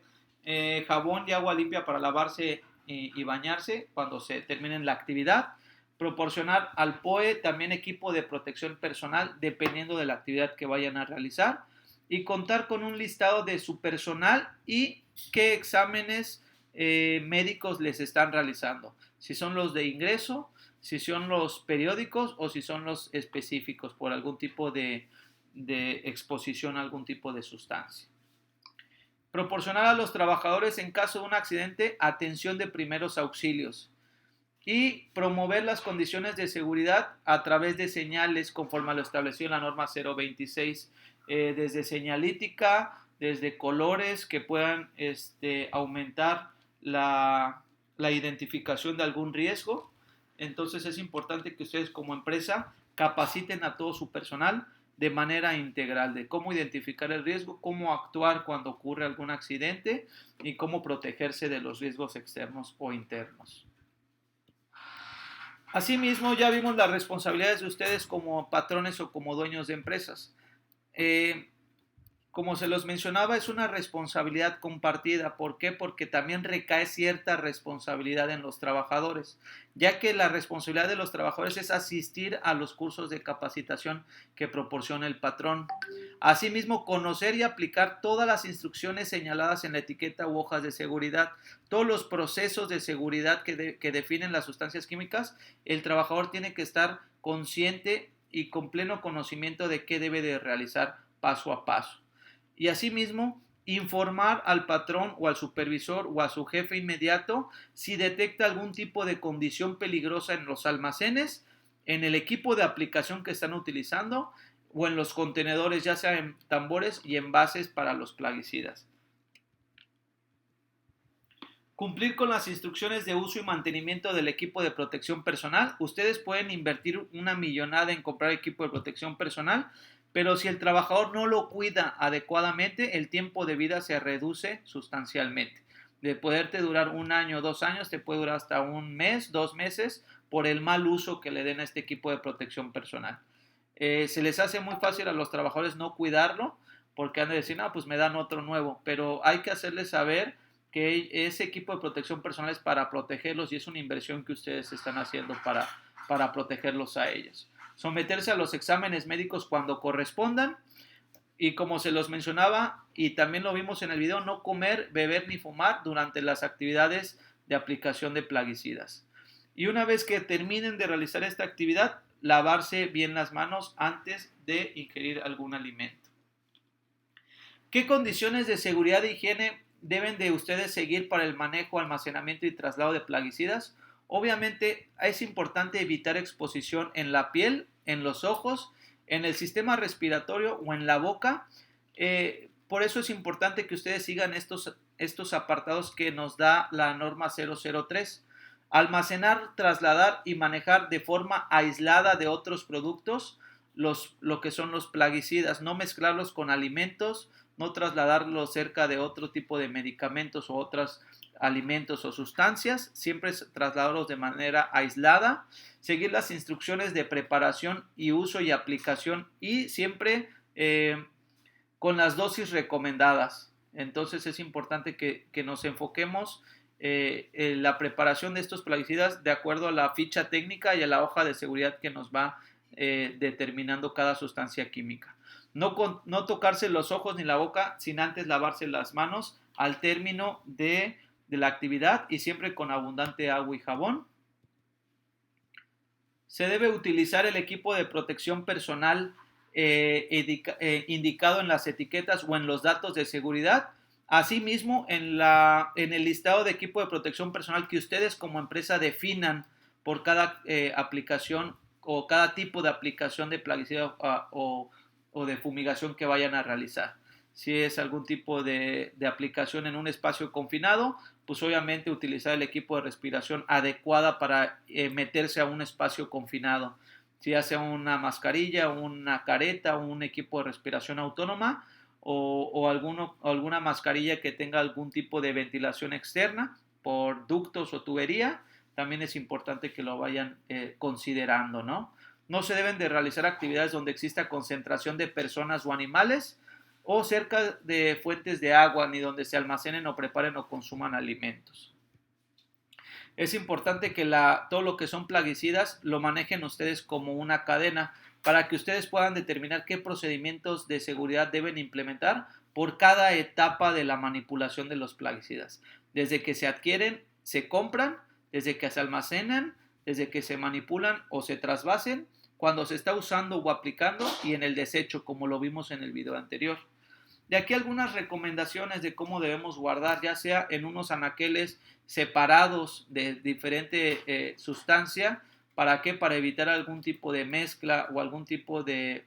jabón y agua limpia para lavarse y bañarse cuando se termine la actividad. Proporcionar al POE también equipo de protección personal dependiendo de la actividad que vayan a realizar. Y contar con un listado de su personal y qué exámenes médicos les están realizando. Si son los de ingreso, si son los periódicos o si son los específicos por algún tipo de exposición a algún tipo de sustancia. Proporcionar a los trabajadores en caso de un accidente atención de primeros auxilios y promover las condiciones de seguridad a través de señales conforme a lo establecido en la norma 026, desde señalítica, desde colores que puedan aumentar la identificación de algún riesgo. Entonces es importante que ustedes como empresa capaciten a todo su personal de manera integral de cómo identificar el riesgo, cómo actuar cuando ocurre algún accidente y cómo protegerse de los riesgos externos o internos. Asimismo, ya vimos las responsabilidades de ustedes como patrones o como dueños de empresas. Como se los mencionaba, es una responsabilidad compartida. ¿Por qué? Porque también recae cierta responsabilidad en los trabajadores, ya que la responsabilidad de los trabajadores es asistir a los cursos de capacitación que proporciona el patrón. Asimismo, conocer y aplicar todas las instrucciones señaladas en la etiqueta u hojas de seguridad, todos los procesos de seguridad que definen las sustancias químicas. El trabajador tiene que estar consciente y con pleno conocimiento de qué debe de realizar paso a paso. Y asimismo, informar al patrón o al supervisor o a su jefe inmediato si detecta algún tipo de condición peligrosa en los almacenes, en el equipo de aplicación que están utilizando o en los contenedores, ya sea en tambores y envases para los plaguicidas. Cumplir con las instrucciones de uso y mantenimiento del equipo de protección personal. Ustedes pueden invertir una millonada en comprar equipo de protección personal, pero si el trabajador no lo cuida adecuadamente, el tiempo de vida se reduce sustancialmente. De poderte durar 1 año, 2 años, te puede durar hasta 1 mes, 2 meses, por el mal uso que le den a este equipo de protección personal. Se les hace muy fácil a los trabajadores no cuidarlo, porque han de decir, no, pues me dan otro nuevo, pero hay que hacerles saber que ese equipo de protección personal es para protegerlos y es una inversión que ustedes están haciendo para protegerlos a ellos. Someterse a los exámenes médicos cuando correspondan y, como se los mencionaba y también lo vimos en el video, no comer, beber ni fumar durante las actividades de aplicación de plaguicidas. Y una vez que terminen de realizar esta actividad, lavarse bien las manos antes de ingerir algún alimento. ¿Qué condiciones de seguridad e higiene deben de ustedes seguir para el manejo, almacenamiento y traslado de plaguicidas? Obviamente es importante evitar exposición en la piel, en los ojos, en el sistema respiratorio o en la boca. Por eso es importante que ustedes sigan estos apartados que nos da la norma 003. Almacenar, trasladar y manejar de forma aislada de otros productos lo que son los plaguicidas. No mezclarlos con alimentos, no trasladarlos cerca de otro tipo de medicamentos o otros alimentos o sustancias, siempre trasladarlos de manera aislada, seguir las instrucciones de preparación y uso y aplicación y siempre con las dosis recomendadas. Entonces es importante que nos enfoquemos en la preparación de estos plaguicidas de acuerdo a la ficha técnica y a la hoja de seguridad que nos va determinando cada sustancia química. No tocarse los ojos ni la boca sin antes lavarse las manos al término de la actividad y siempre con abundante agua y jabón. Se debe utilizar el equipo de protección personal indicado en las etiquetas o en los datos de seguridad. Asimismo, en el listado de equipo de protección personal que ustedes como empresa definan por cada aplicación o cada tipo de aplicación de plaguicida o de fumigación que vayan a realizar. Si es algún tipo de aplicación en un espacio confinado, pues obviamente utilizar el equipo de respiración adecuada para meterse a un espacio confinado. Si ya sea una mascarilla, una careta, un equipo de respiración autónoma o alguna mascarilla que tenga algún tipo de ventilación externa por ductos o tubería, también es importante que lo vayan considerando, ¿no? No se deben de realizar actividades donde exista concentración de personas o animales o cerca de fuentes de agua, ni donde se almacenen o preparen o consuman alimentos. Es importante que todo lo que son plaguicidas lo manejen ustedes como una cadena para que ustedes puedan determinar qué procedimientos de seguridad deben implementar por cada etapa de la manipulación de los plaguicidas. Desde que se adquieren, se compran, desde que se almacenan, desde que se manipulan o se trasvasen, cuando se está usando o aplicando y en el desecho, como lo vimos en el video anterior. De aquí algunas recomendaciones de cómo debemos guardar, ya sea en unos anaqueles separados de diferente sustancia. ¿Para qué? Para evitar algún tipo de mezcla o algún tipo de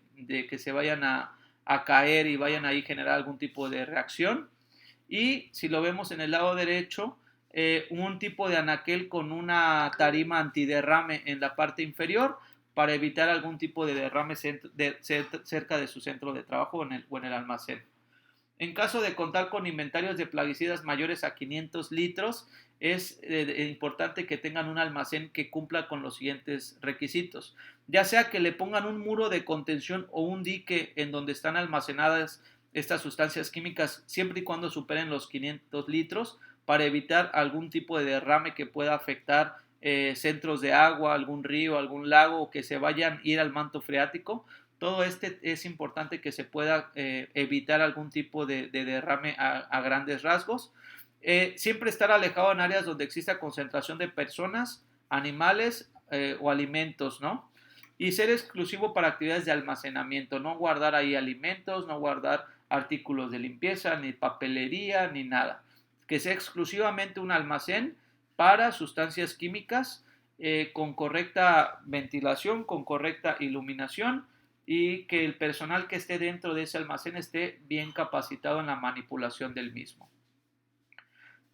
que se vayan a caer y vayan ahí a generar algún tipo de reacción. Y si lo vemos en el lado derecho, un tipo de anaquel con una tarima antiderrame en la parte inferior para evitar algún tipo de derrame cerca de su centro de trabajo o en el almacén. En caso de contar con inventarios de plaguicidas mayores a 500 litros, es importante que tengan un almacén que cumpla con los siguientes requisitos. Ya sea que le pongan un muro de contención o un dique en donde están almacenadas estas sustancias químicas, siempre y cuando superen los 500 litros, para evitar algún tipo de derrame que pueda afectar centros de agua, algún río, algún lago, o que se vayan a ir al manto freático. Todo es importante que se pueda evitar algún tipo de derrame a grandes rasgos. Siempre estar alejado en áreas donde exista concentración de personas, animales o alimentos, ¿no? Y ser exclusivo para actividades de almacenamiento, no guardar ahí alimentos, no guardar artículos de limpieza, ni papelería, ni nada. Que sea exclusivamente un almacén para sustancias químicas con correcta ventilación, con correcta iluminación, y que el personal que esté dentro de ese almacén esté bien capacitado en la manipulación del mismo.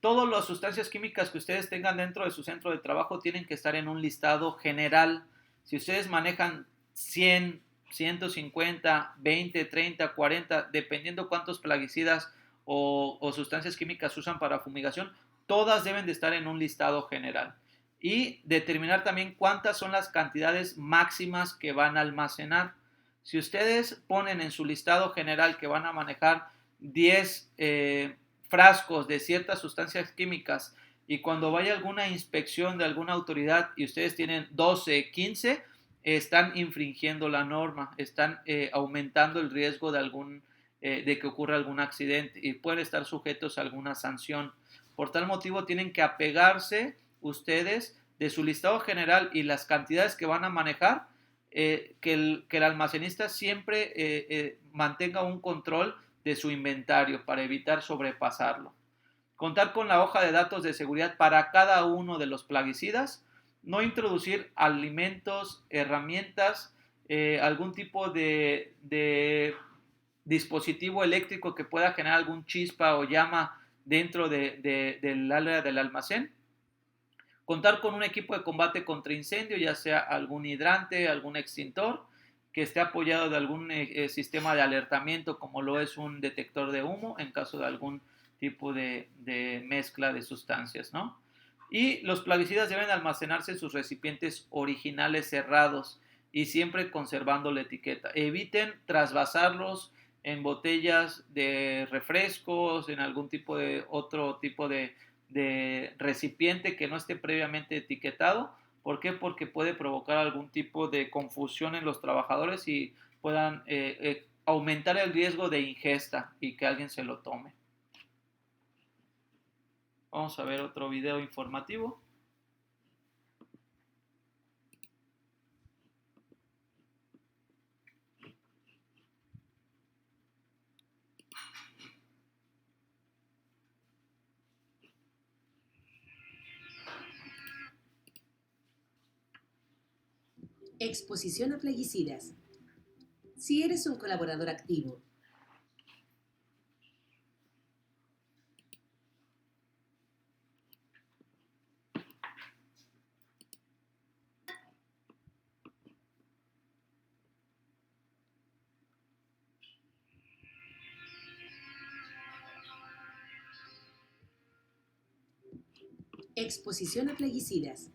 Todas las sustancias químicas que ustedes tengan dentro de su centro de trabajo tienen que estar en un listado general. Si ustedes manejan 100, 150, 20, 30, 40, dependiendo cuántos plaguicidas o sustancias químicas usan para fumigación, todas deben de estar en un listado general. Y determinar también cuántas son las cantidades máximas que van a almacenar. Si ustedes ponen en su listado general que van a manejar 10 frascos de ciertas sustancias químicas, y cuando vaya alguna inspección de alguna autoridad y ustedes tienen 12, 15, están infringiendo la norma, están aumentando el riesgo de que ocurra algún accidente y pueden estar sujetos a alguna sanción. Por tal motivo tienen que apegarse ustedes de su listado general y las cantidades que van a manejar, que el almacenista siempre mantenga un control de su inventario para evitar sobrepasarlo. Contar con la hoja de datos de seguridad para cada uno de los plaguicidas. No introducir alimentos, herramientas, algún tipo de dispositivo eléctrico que pueda generar algún chispa o llama dentro del área del almacén. Contar con un equipo de combate contra incendio, ya sea algún hidrante, algún extintor, que esté apoyado de algún sistema de alertamiento, como lo es un detector de humo, en caso de algún tipo de mezcla de sustancias, ¿no? Y los plaguicidas deben almacenarse en sus recipientes originales cerrados y siempre conservando la etiqueta. Eviten trasvasarlos en botellas de refrescos, en algún tipo de otro tipo de recipiente que no esté previamente etiquetado. ¿Por qué? Porque puede provocar algún tipo de confusión en los trabajadores y puedan aumentar el riesgo de ingesta y que alguien se lo tome. Vamos a ver otro video informativo. Exposición a plaguicidas. Si eres un colaborador activo, exposición a plaguicidas.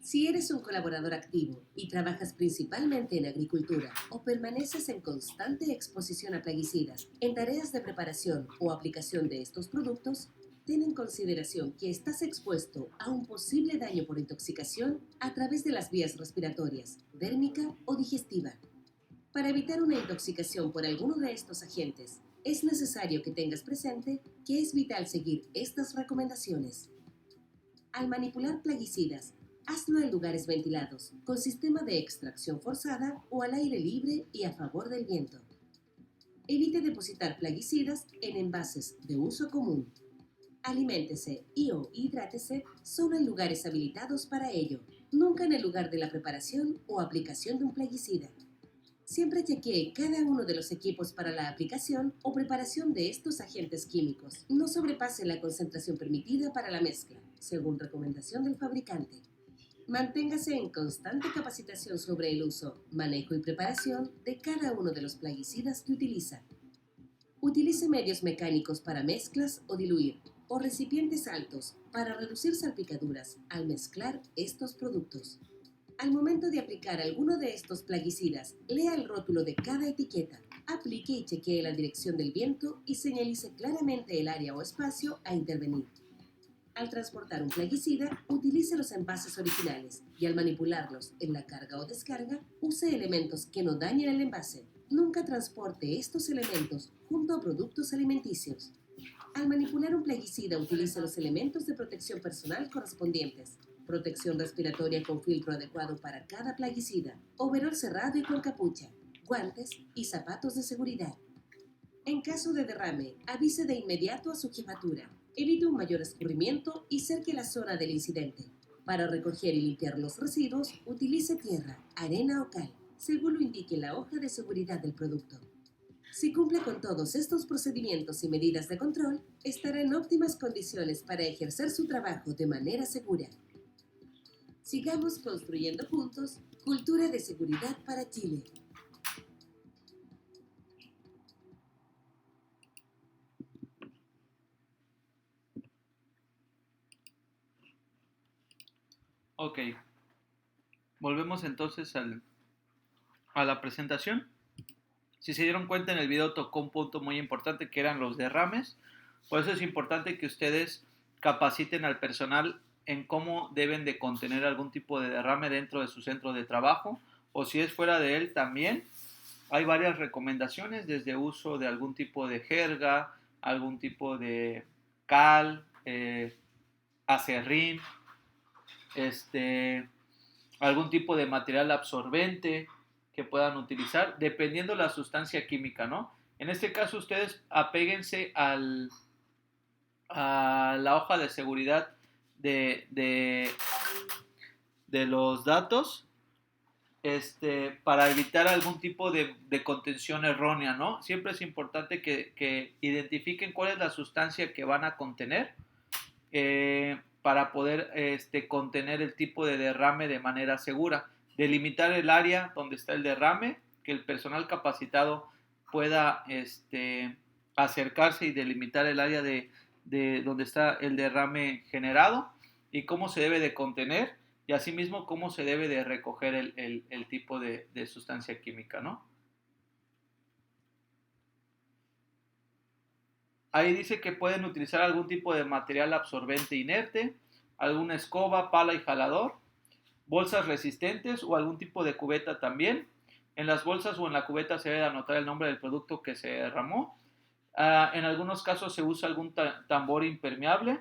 Si eres un colaborador activo y trabajas principalmente en agricultura o permaneces en constante exposición a plaguicidas en tareas de preparación o aplicación de estos productos, ten en consideración que estás expuesto a un posible daño por intoxicación a través de las vías respiratorias, dérmica o digestiva. Para evitar una intoxicación por alguno de estos agentes, es necesario que tengas presente que es vital seguir estas recomendaciones. Al manipular plaguicidas, Hazlo en lugares ventilados, con sistema de extracción forzada o al aire libre y a favor del viento. Evite depositar plaguicidas en envases de uso común. Aliméntese o hidrátese solo en lugares habilitados para ello, nunca en el lugar de la preparación o aplicación de un plaguicida. Siempre chequee cada uno de los equipos para la aplicación o preparación de estos agentes químicos. No sobrepase la concentración permitida para la mezcla, según recomendación del fabricante. Manténgase en constante capacitación sobre el uso, manejo y preparación de cada uno de los plaguicidas que utiliza. Utilice medios mecánicos para mezclas o diluir, o recipientes altos para reducir salpicaduras al mezclar estos productos. Al momento de aplicar alguno de estos plaguicidas, lea el rótulo de cada etiqueta, aplique y chequee la dirección del viento y señalice claramente el área o espacio a intervenir. Al transportar un plaguicida, utilice los envases originales y al manipularlos en la carga o descarga, use elementos que no dañen el envase. Nunca transporte estos elementos junto a productos alimenticios. Al manipular un plaguicida, utilice los elementos de protección personal correspondientes. Protección respiratoria con filtro adecuado para cada plaguicida, overol cerrado y con capucha, guantes y zapatos de seguridad. En caso de derrame, avise de inmediato a su jefatura. Evite un mayor escurrimiento y cerque la zona del incidente. Para recoger y limpiar los residuos, utilice tierra, arena o cal, según lo indique la hoja de seguridad del producto. Si cumple con todos estos procedimientos y medidas de control, estará en óptimas condiciones para ejercer su trabajo de manera segura. Sigamos construyendo juntos cultura de seguridad para Chile. Ok, volvemos entonces a la presentación. Si se dieron cuenta, en el video tocó un punto muy importante que eran los derrames. Por eso es importante que ustedes capaciten al personal en cómo deben de contener algún tipo de derrame dentro de su centro de trabajo, o si es fuera de él también. Hay varias recomendaciones, desde uso de algún tipo de jerga, algún tipo de cal, acerrín, algún tipo de material absorbente que puedan utilizar, dependiendo la sustancia química, ¿no? En este caso, ustedes apéguense a la hoja de seguridad de los datos, para evitar algún tipo de contención errónea, ¿no? Siempre es importante que identifiquen cuál es la sustancia que van a contener, para poder contener el tipo de derrame de manera segura. Delimitar el área donde está el derrame, que el personal capacitado pueda acercarse y delimitar el área de donde está el derrame generado y cómo se debe de contener, y asimismo cómo se debe de recoger el tipo de sustancia química, ¿no? Ahí dice que pueden utilizar algún tipo de material absorbente inerte, alguna escoba, pala y jalador, bolsas resistentes o algún tipo de cubeta también. En las bolsas o en la cubeta se debe anotar el nombre del producto que se derramó. En algunos casos se usa algún tambor impermeable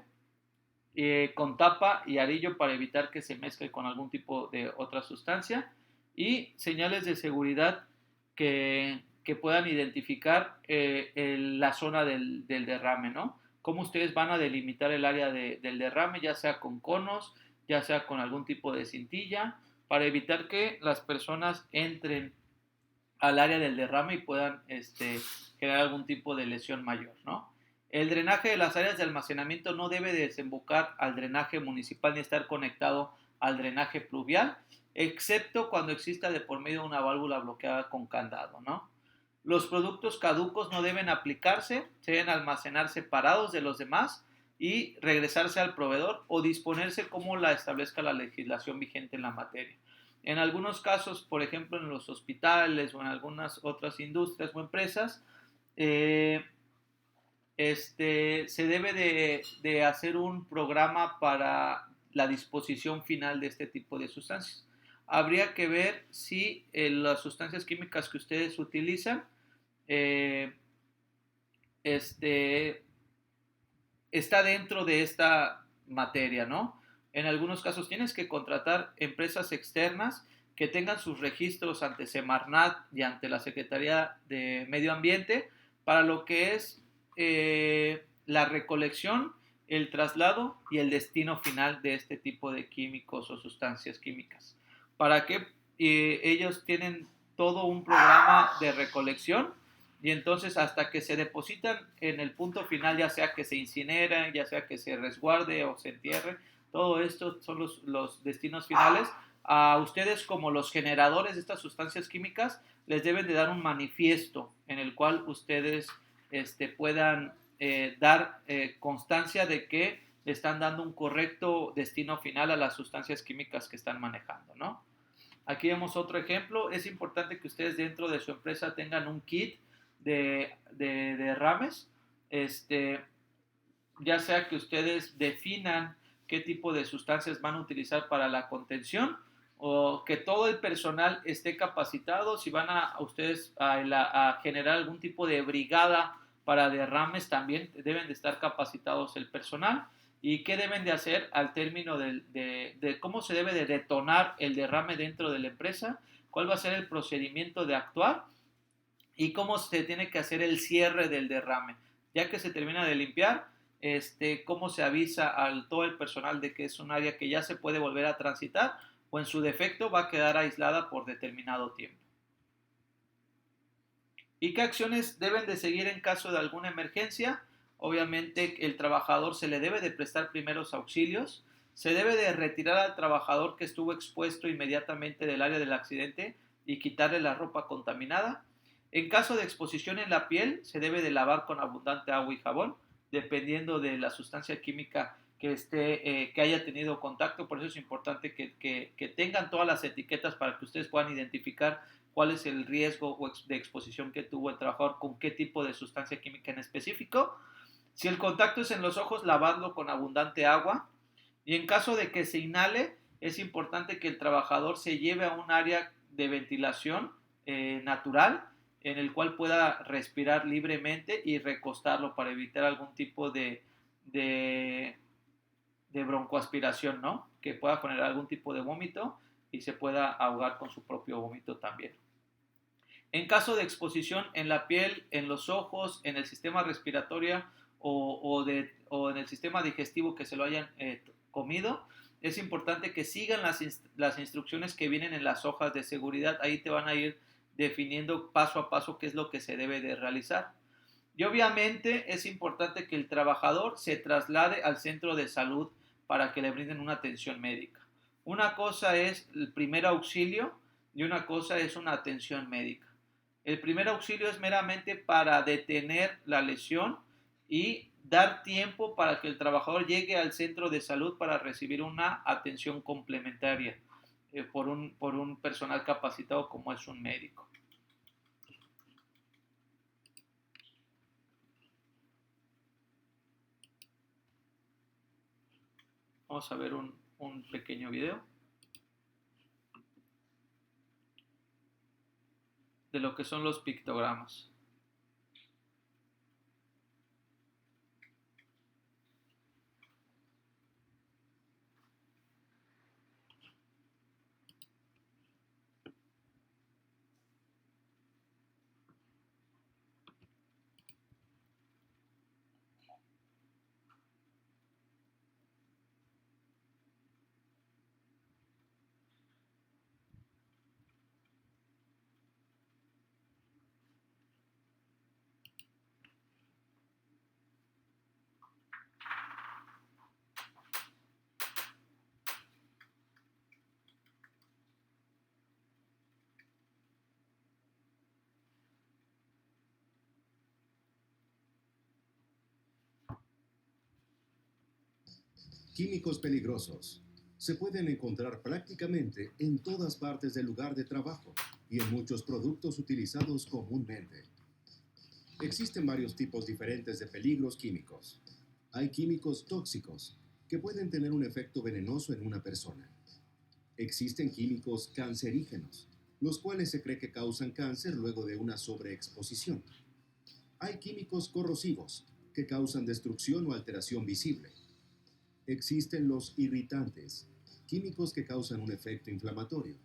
con tapa y arillo para evitar que se mezcle con algún tipo de otra sustancia, y señales de seguridad que puedan identificar la zona del derrame, ¿no? Cómo ustedes van a delimitar el área del derrame, ya sea con conos, ya sea con algún tipo de cintilla, para evitar que las personas entren al área del derrame y puedan generar algún tipo de lesión mayor, ¿no? El drenaje de las áreas de almacenamiento no debe desembocar al drenaje municipal ni estar conectado al drenaje pluvial, excepto cuando exista de por medio una válvula bloqueada con candado, ¿no? Los productos caducos no deben aplicarse, se deben almacenar separados de los demás y regresarse al proveedor o disponerse como la establezca la legislación vigente en la materia. En algunos casos, por ejemplo, en los hospitales o en algunas otras industrias o empresas, se debe de hacer un programa para la disposición final de este tipo de sustancias. Habría que ver si las sustancias químicas que ustedes utilizan está dentro de esta materia, ¿no? En algunos casos tienes que contratar empresas externas que tengan sus registros ante Semarnat y ante la Secretaría de Medio Ambiente para lo que es la recolección, el traslado y el destino final de este tipo de químicos o sustancias químicas. Para que ellos tienen todo un programa de recolección y entonces hasta que se depositan en el punto final, ya sea que se incineren, ya sea que se resguarde o se entierre, todo esto son los destinos finales. A ustedes como los generadores de estas sustancias químicas les deben de dar un manifiesto en el cual ustedes puedan dar constancia de que le están dando un correcto destino final a las sustancias químicas que están manejando, ¿no? Aquí vemos otro ejemplo. Es importante que ustedes dentro de su empresa tengan un kit de derrames, ya sea que ustedes definan qué tipo de sustancias van a utilizar para la contención o que todo el personal esté capacitado, si van a ustedes a generar algún tipo de brigada para derrames, también deben de estar capacitados el personal y qué deben de hacer al término de cómo se debe de detonar el derrame dentro de la empresa, cuál va a ser el procedimiento de actuar y cómo se tiene que hacer el cierre del derrame. Ya que se termina de limpiar, cómo se avisa a todo el personal de que es un área que ya se puede volver a transitar o en su defecto va a quedar aislada por determinado tiempo. ¿Y qué acciones deben de seguir en caso de alguna emergencia? Obviamente el trabajador se le debe de prestar primeros auxilios, se debe de retirar al trabajador que estuvo expuesto inmediatamente del área del accidente y quitarle la ropa contaminada. En caso de exposición en la piel, se debe de lavar con abundante agua y jabón, dependiendo de la sustancia química que haya tenido contacto. Por eso es importante que tengan todas las etiquetas para que ustedes puedan identificar cuál es el riesgo de exposición que tuvo el trabajador con qué tipo de sustancia química en específico. Si el contacto es en los ojos, lavarlo con abundante agua. Y en caso de que se inhale, es importante que el trabajador se lleve a un área de ventilación natural en el cual pueda respirar libremente y recostarlo para evitar algún tipo de, de broncoaspiración, ¿no? Que pueda generar algún tipo de vómito y se pueda ahogar con su propio vómito también. En caso de exposición en la piel, en los ojos, en el sistema respiratorio o en el sistema digestivo que se lo hayan comido, es importante que sigan las instrucciones que vienen en las hojas de seguridad. Ahí te van a ir definiendo paso a paso qué es lo que se debe de realizar. Y obviamente es importante que el trabajador se traslade al centro de salud para que le brinden una atención médica. Una cosa es el primer auxilio y una cosa es una atención médica. El primer auxilio es meramente para detener la lesión y dar tiempo para que el trabajador llegue al centro de salud para recibir una atención complementaria por un personal capacitado como es un médico. Vamos a ver un pequeño video de lo que son los pictogramas. Químicos peligrosos. Se pueden encontrar prácticamente en todas partes del lugar de trabajo y en muchos productos utilizados comúnmente. Existen varios tipos diferentes de peligros químicos. Hay químicos tóxicos, que pueden tener un efecto venenoso en una persona. Existen químicos cancerígenos, los cuales se cree que causan cáncer luego de una sobreexposición. Hay químicos corrosivos, que causan destrucción o alteración visible. Existen los irritantes, químicos que causan un efecto inflamatorio,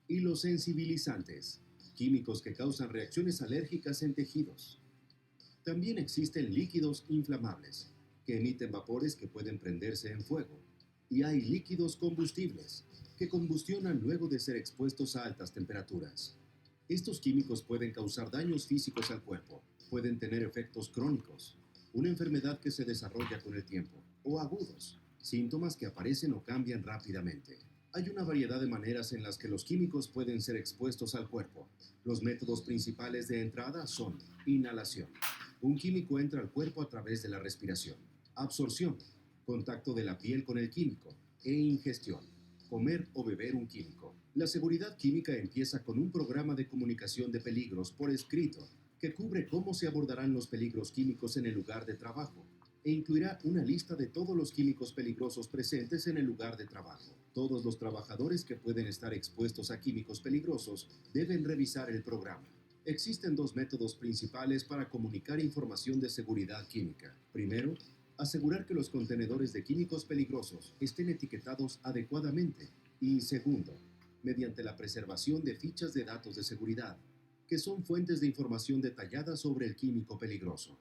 y los sensibilizantes, químicos que causan reacciones alérgicas en tejidos. También existen líquidos inflamables, que emiten vapores que pueden prenderse en fuego, y hay líquidos combustibles, que combustionan luego de ser expuestos a altas temperaturas. Estos químicos pueden causar daños físicos al cuerpo, pueden tener efectos crónicos, una enfermedad que se desarrolla con el tiempo, o agudos, síntomas que aparecen o cambian rápidamente. Hay una variedad de maneras en las que los químicos pueden ser expuestos al cuerpo. Los métodos principales de entrada son inhalación. Un químico entra al cuerpo a través de la respiración. Absorción, contacto de la piel con el químico. E ingestión, comer o beber un químico. La seguridad química empieza con un programa de comunicación de peligros por escrito que cubre cómo se abordarán los peligros químicos en el lugar de trabajo e incluirá una lista de todos los químicos peligrosos presentes en el lugar de trabajo. Todos los trabajadores que pueden estar expuestos a químicos peligrosos deben revisar el programa. Existen dos métodos principales para comunicar información de seguridad química. Primero, asegurar que los contenedores de químicos peligrosos estén etiquetados adecuadamente. Y segundo, mediante la preservación de fichas de datos de seguridad, que son fuentes de información detallada sobre el químico peligroso.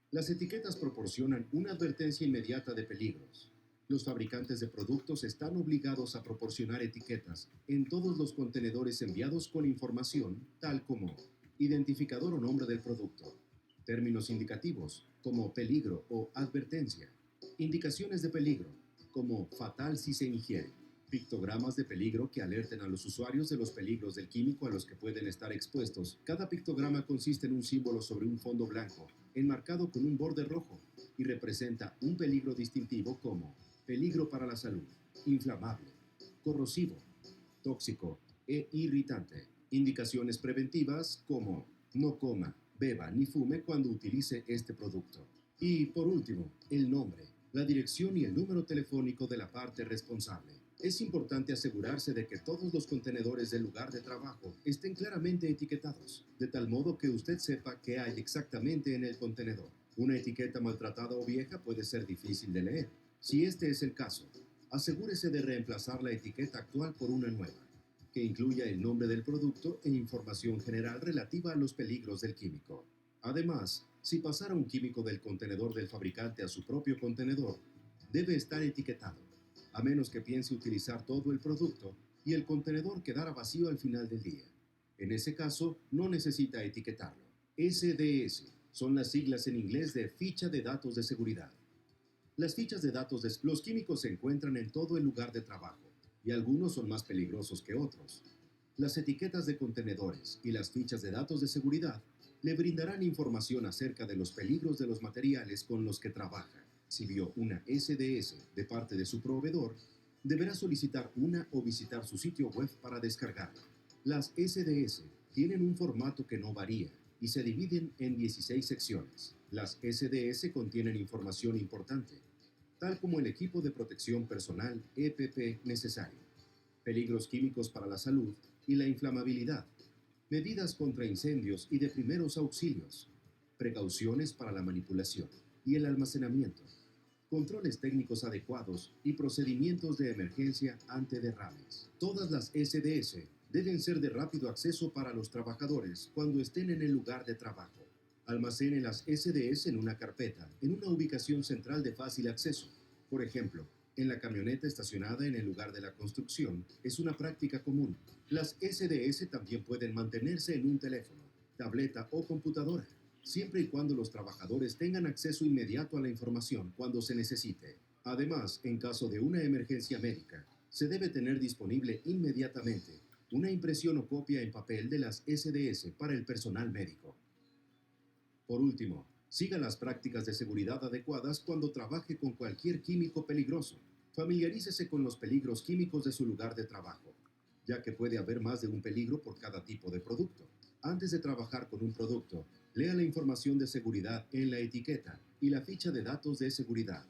Las etiquetas proporcionan una advertencia inmediata de peligros. Los fabricantes de productos están obligados a proporcionar etiquetas en todos los contenedores enviados con información, tal como identificador o nombre del producto, términos indicativos como peligro o advertencia, indicaciones de peligro como fatal si se ingiere, pictogramas de peligro que alerten a los usuarios de los peligros del químico a los que pueden estar expuestos. Cada pictograma consiste en un símbolo sobre un fondo blanco, enmarcado con un borde rojo, y representa un peligro distintivo como peligro para la salud, inflamable, corrosivo, tóxico e irritante. Indicaciones preventivas como no coma, beba ni fume cuando utilice este producto. Y por último, el nombre, la dirección y el número telefónico de la parte responsable. Es importante asegurarse de que todos los contenedores del lugar de trabajo estén claramente etiquetados, de tal modo que usted sepa qué hay exactamente en el contenedor. Una etiqueta maltratada o vieja puede ser difícil de leer. Si este es el caso, asegúrese de reemplazar la etiqueta actual por una nueva, que incluya el nombre del producto e información general relativa a los peligros del químico. Además, si pasara un químico del contenedor del fabricante a su propio contenedor, debe estar etiquetado, a menos que piense utilizar todo el producto y el contenedor quedara vacío al final del día. En ese caso, no necesita etiquetarlo. SDS son las siglas en inglés de Ficha de Datos de Seguridad. Las fichas de datos de los químicos se encuentran en todo el lugar de trabajo, y algunos son más peligrosos que otros. Las etiquetas de contenedores y las fichas de datos de seguridad le brindarán información acerca de los peligros de los materiales con los que trabaja. Si vio una SDS de parte de su proveedor, deberá solicitar una o visitar su sitio web para descargarla. Las SDS tienen un formato que no varía y se dividen en 16 secciones. Las SDS contienen información importante, tal como el equipo de protección personal EPP necesario, peligros químicos para la salud y la inflamabilidad, medidas contra incendios y de primeros auxilios, precauciones para la manipulación y el almacenamiento, controles técnicos adecuados y procedimientos de emergencia ante derrames. Todas las SDS deben ser de rápido acceso para los trabajadores cuando estén en el lugar de trabajo. Almacene las SDS en una carpeta, en una ubicación central de fácil acceso. Por ejemplo, en la camioneta estacionada en el lugar de la construcción es una práctica común. Las SDS también pueden mantenerse en un teléfono, tableta o computadora, siempre y cuando los trabajadores tengan acceso inmediato a la información cuando se necesite. Además, en caso de una emergencia médica, se debe tener disponible inmediatamente una impresión o copia en papel de las SDS para el personal médico. Por último, siga las prácticas de seguridad adecuadas cuando trabaje con cualquier químico peligroso. Familiarícese con los peligros químicos de su lugar de trabajo, ya que puede haber más de un peligro por cada tipo de producto. Antes de trabajar con un producto, lea la información de seguridad en la etiqueta y la ficha de datos de seguridad.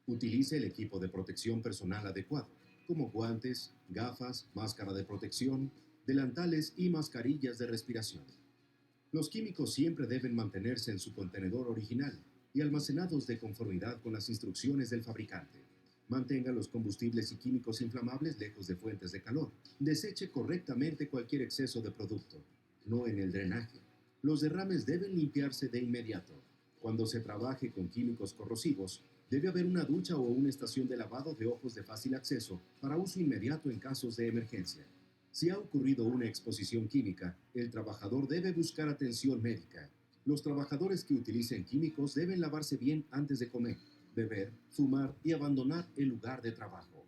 Utilice el equipo de protección personal adecuado, como guantes, gafas, máscara de protección, delantales y mascarillas de respiración. Los químicos siempre deben mantenerse en su contenedor original y almacenados de conformidad con las instrucciones del fabricante. Mantenga los combustibles y químicos inflamables lejos de fuentes de calor. Deseche correctamente cualquier exceso de producto, no en el drenaje. Los derrames deben limpiarse de inmediato. Cuando se trabaje con químicos corrosivos, debe haber una ducha o una estación de lavado de ojos de fácil acceso para uso inmediato en casos de emergencia. Si ha ocurrido una exposición química, el trabajador debe buscar atención médica. Los trabajadores que utilicen químicos deben lavarse bien antes de comer, beber, fumar y abandonar el lugar de trabajo.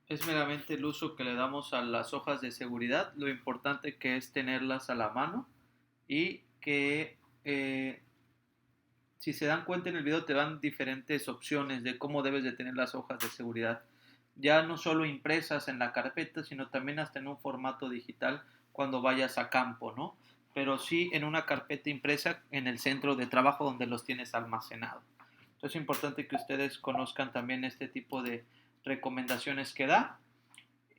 Es meramente el uso que le damos a las hojas de seguridad, lo importante que es tenerlas a la mano y que si se dan cuenta en el video te dan diferentes opciones de cómo debes de tener las hojas de seguridad. Ya no solo impresas en la carpeta, sino también hasta en un formato digital cuando vayas a campo, ¿no? Pero sí en una carpeta impresa en el centro de trabajo donde los tienes almacenados. Entonces es importante que ustedes conozcan también este tipo de recomendaciones que da.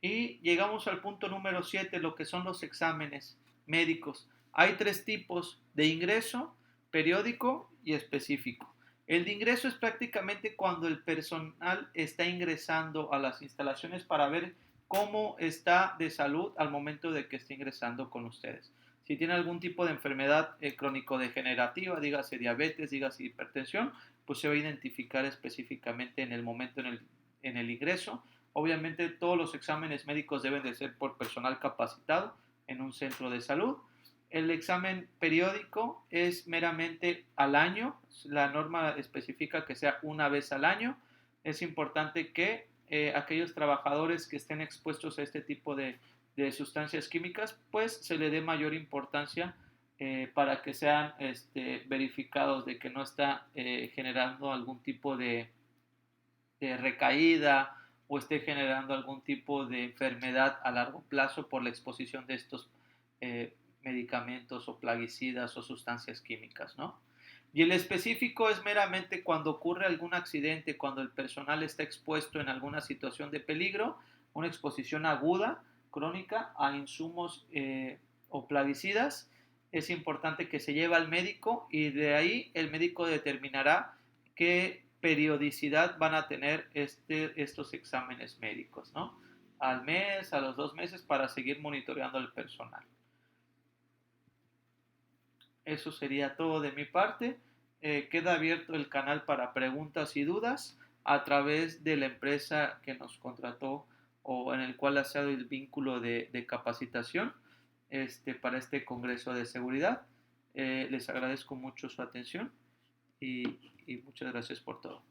Y llegamos al punto número 7, lo que son los exámenes médicos. Hay 3 tipos: de ingreso, periódico y específico. El de ingreso es prácticamente cuando el personal está ingresando a las instalaciones para ver cómo está de salud al momento de que esté ingresando con ustedes. Si tiene algún tipo de enfermedad crónico-degenerativa, dígase diabetes, dígase hipertensión, pues se va a identificar específicamente en el momento en el ingreso. Obviamente todos los exámenes médicos deben de ser por personal capacitado en un centro de salud. El examen periódico es meramente al año. La norma especifica que sea una vez al año. Es importante que aquellos trabajadores que estén expuestos a este tipo de sustancias químicas, pues se le dé mayor importancia para que sean verificados de que no está generando algún tipo de recaída o esté generando algún tipo de enfermedad a largo plazo por la exposición de estos medicamentos o plaguicidas o sustancias químicas, ¿no? Y el específico es meramente cuando ocurre algún accidente, cuando el personal está expuesto en alguna situación de peligro, una exposición aguda, crónica, a insumos o plaguicidas. Es importante que se lleve al médico y de ahí el médico determinará qué periodicidad van a tener estos exámenes médicos, ¿no? Al mes, a los 2 meses, para seguir monitoreando al personal. Eso sería todo de mi parte. Queda abierto el canal para preguntas y dudas a través de la empresa que nos contrató o en el cual ha sido el vínculo de capacitación para este Congreso de Seguridad. Les agradezco mucho su atención y muchas gracias por todo.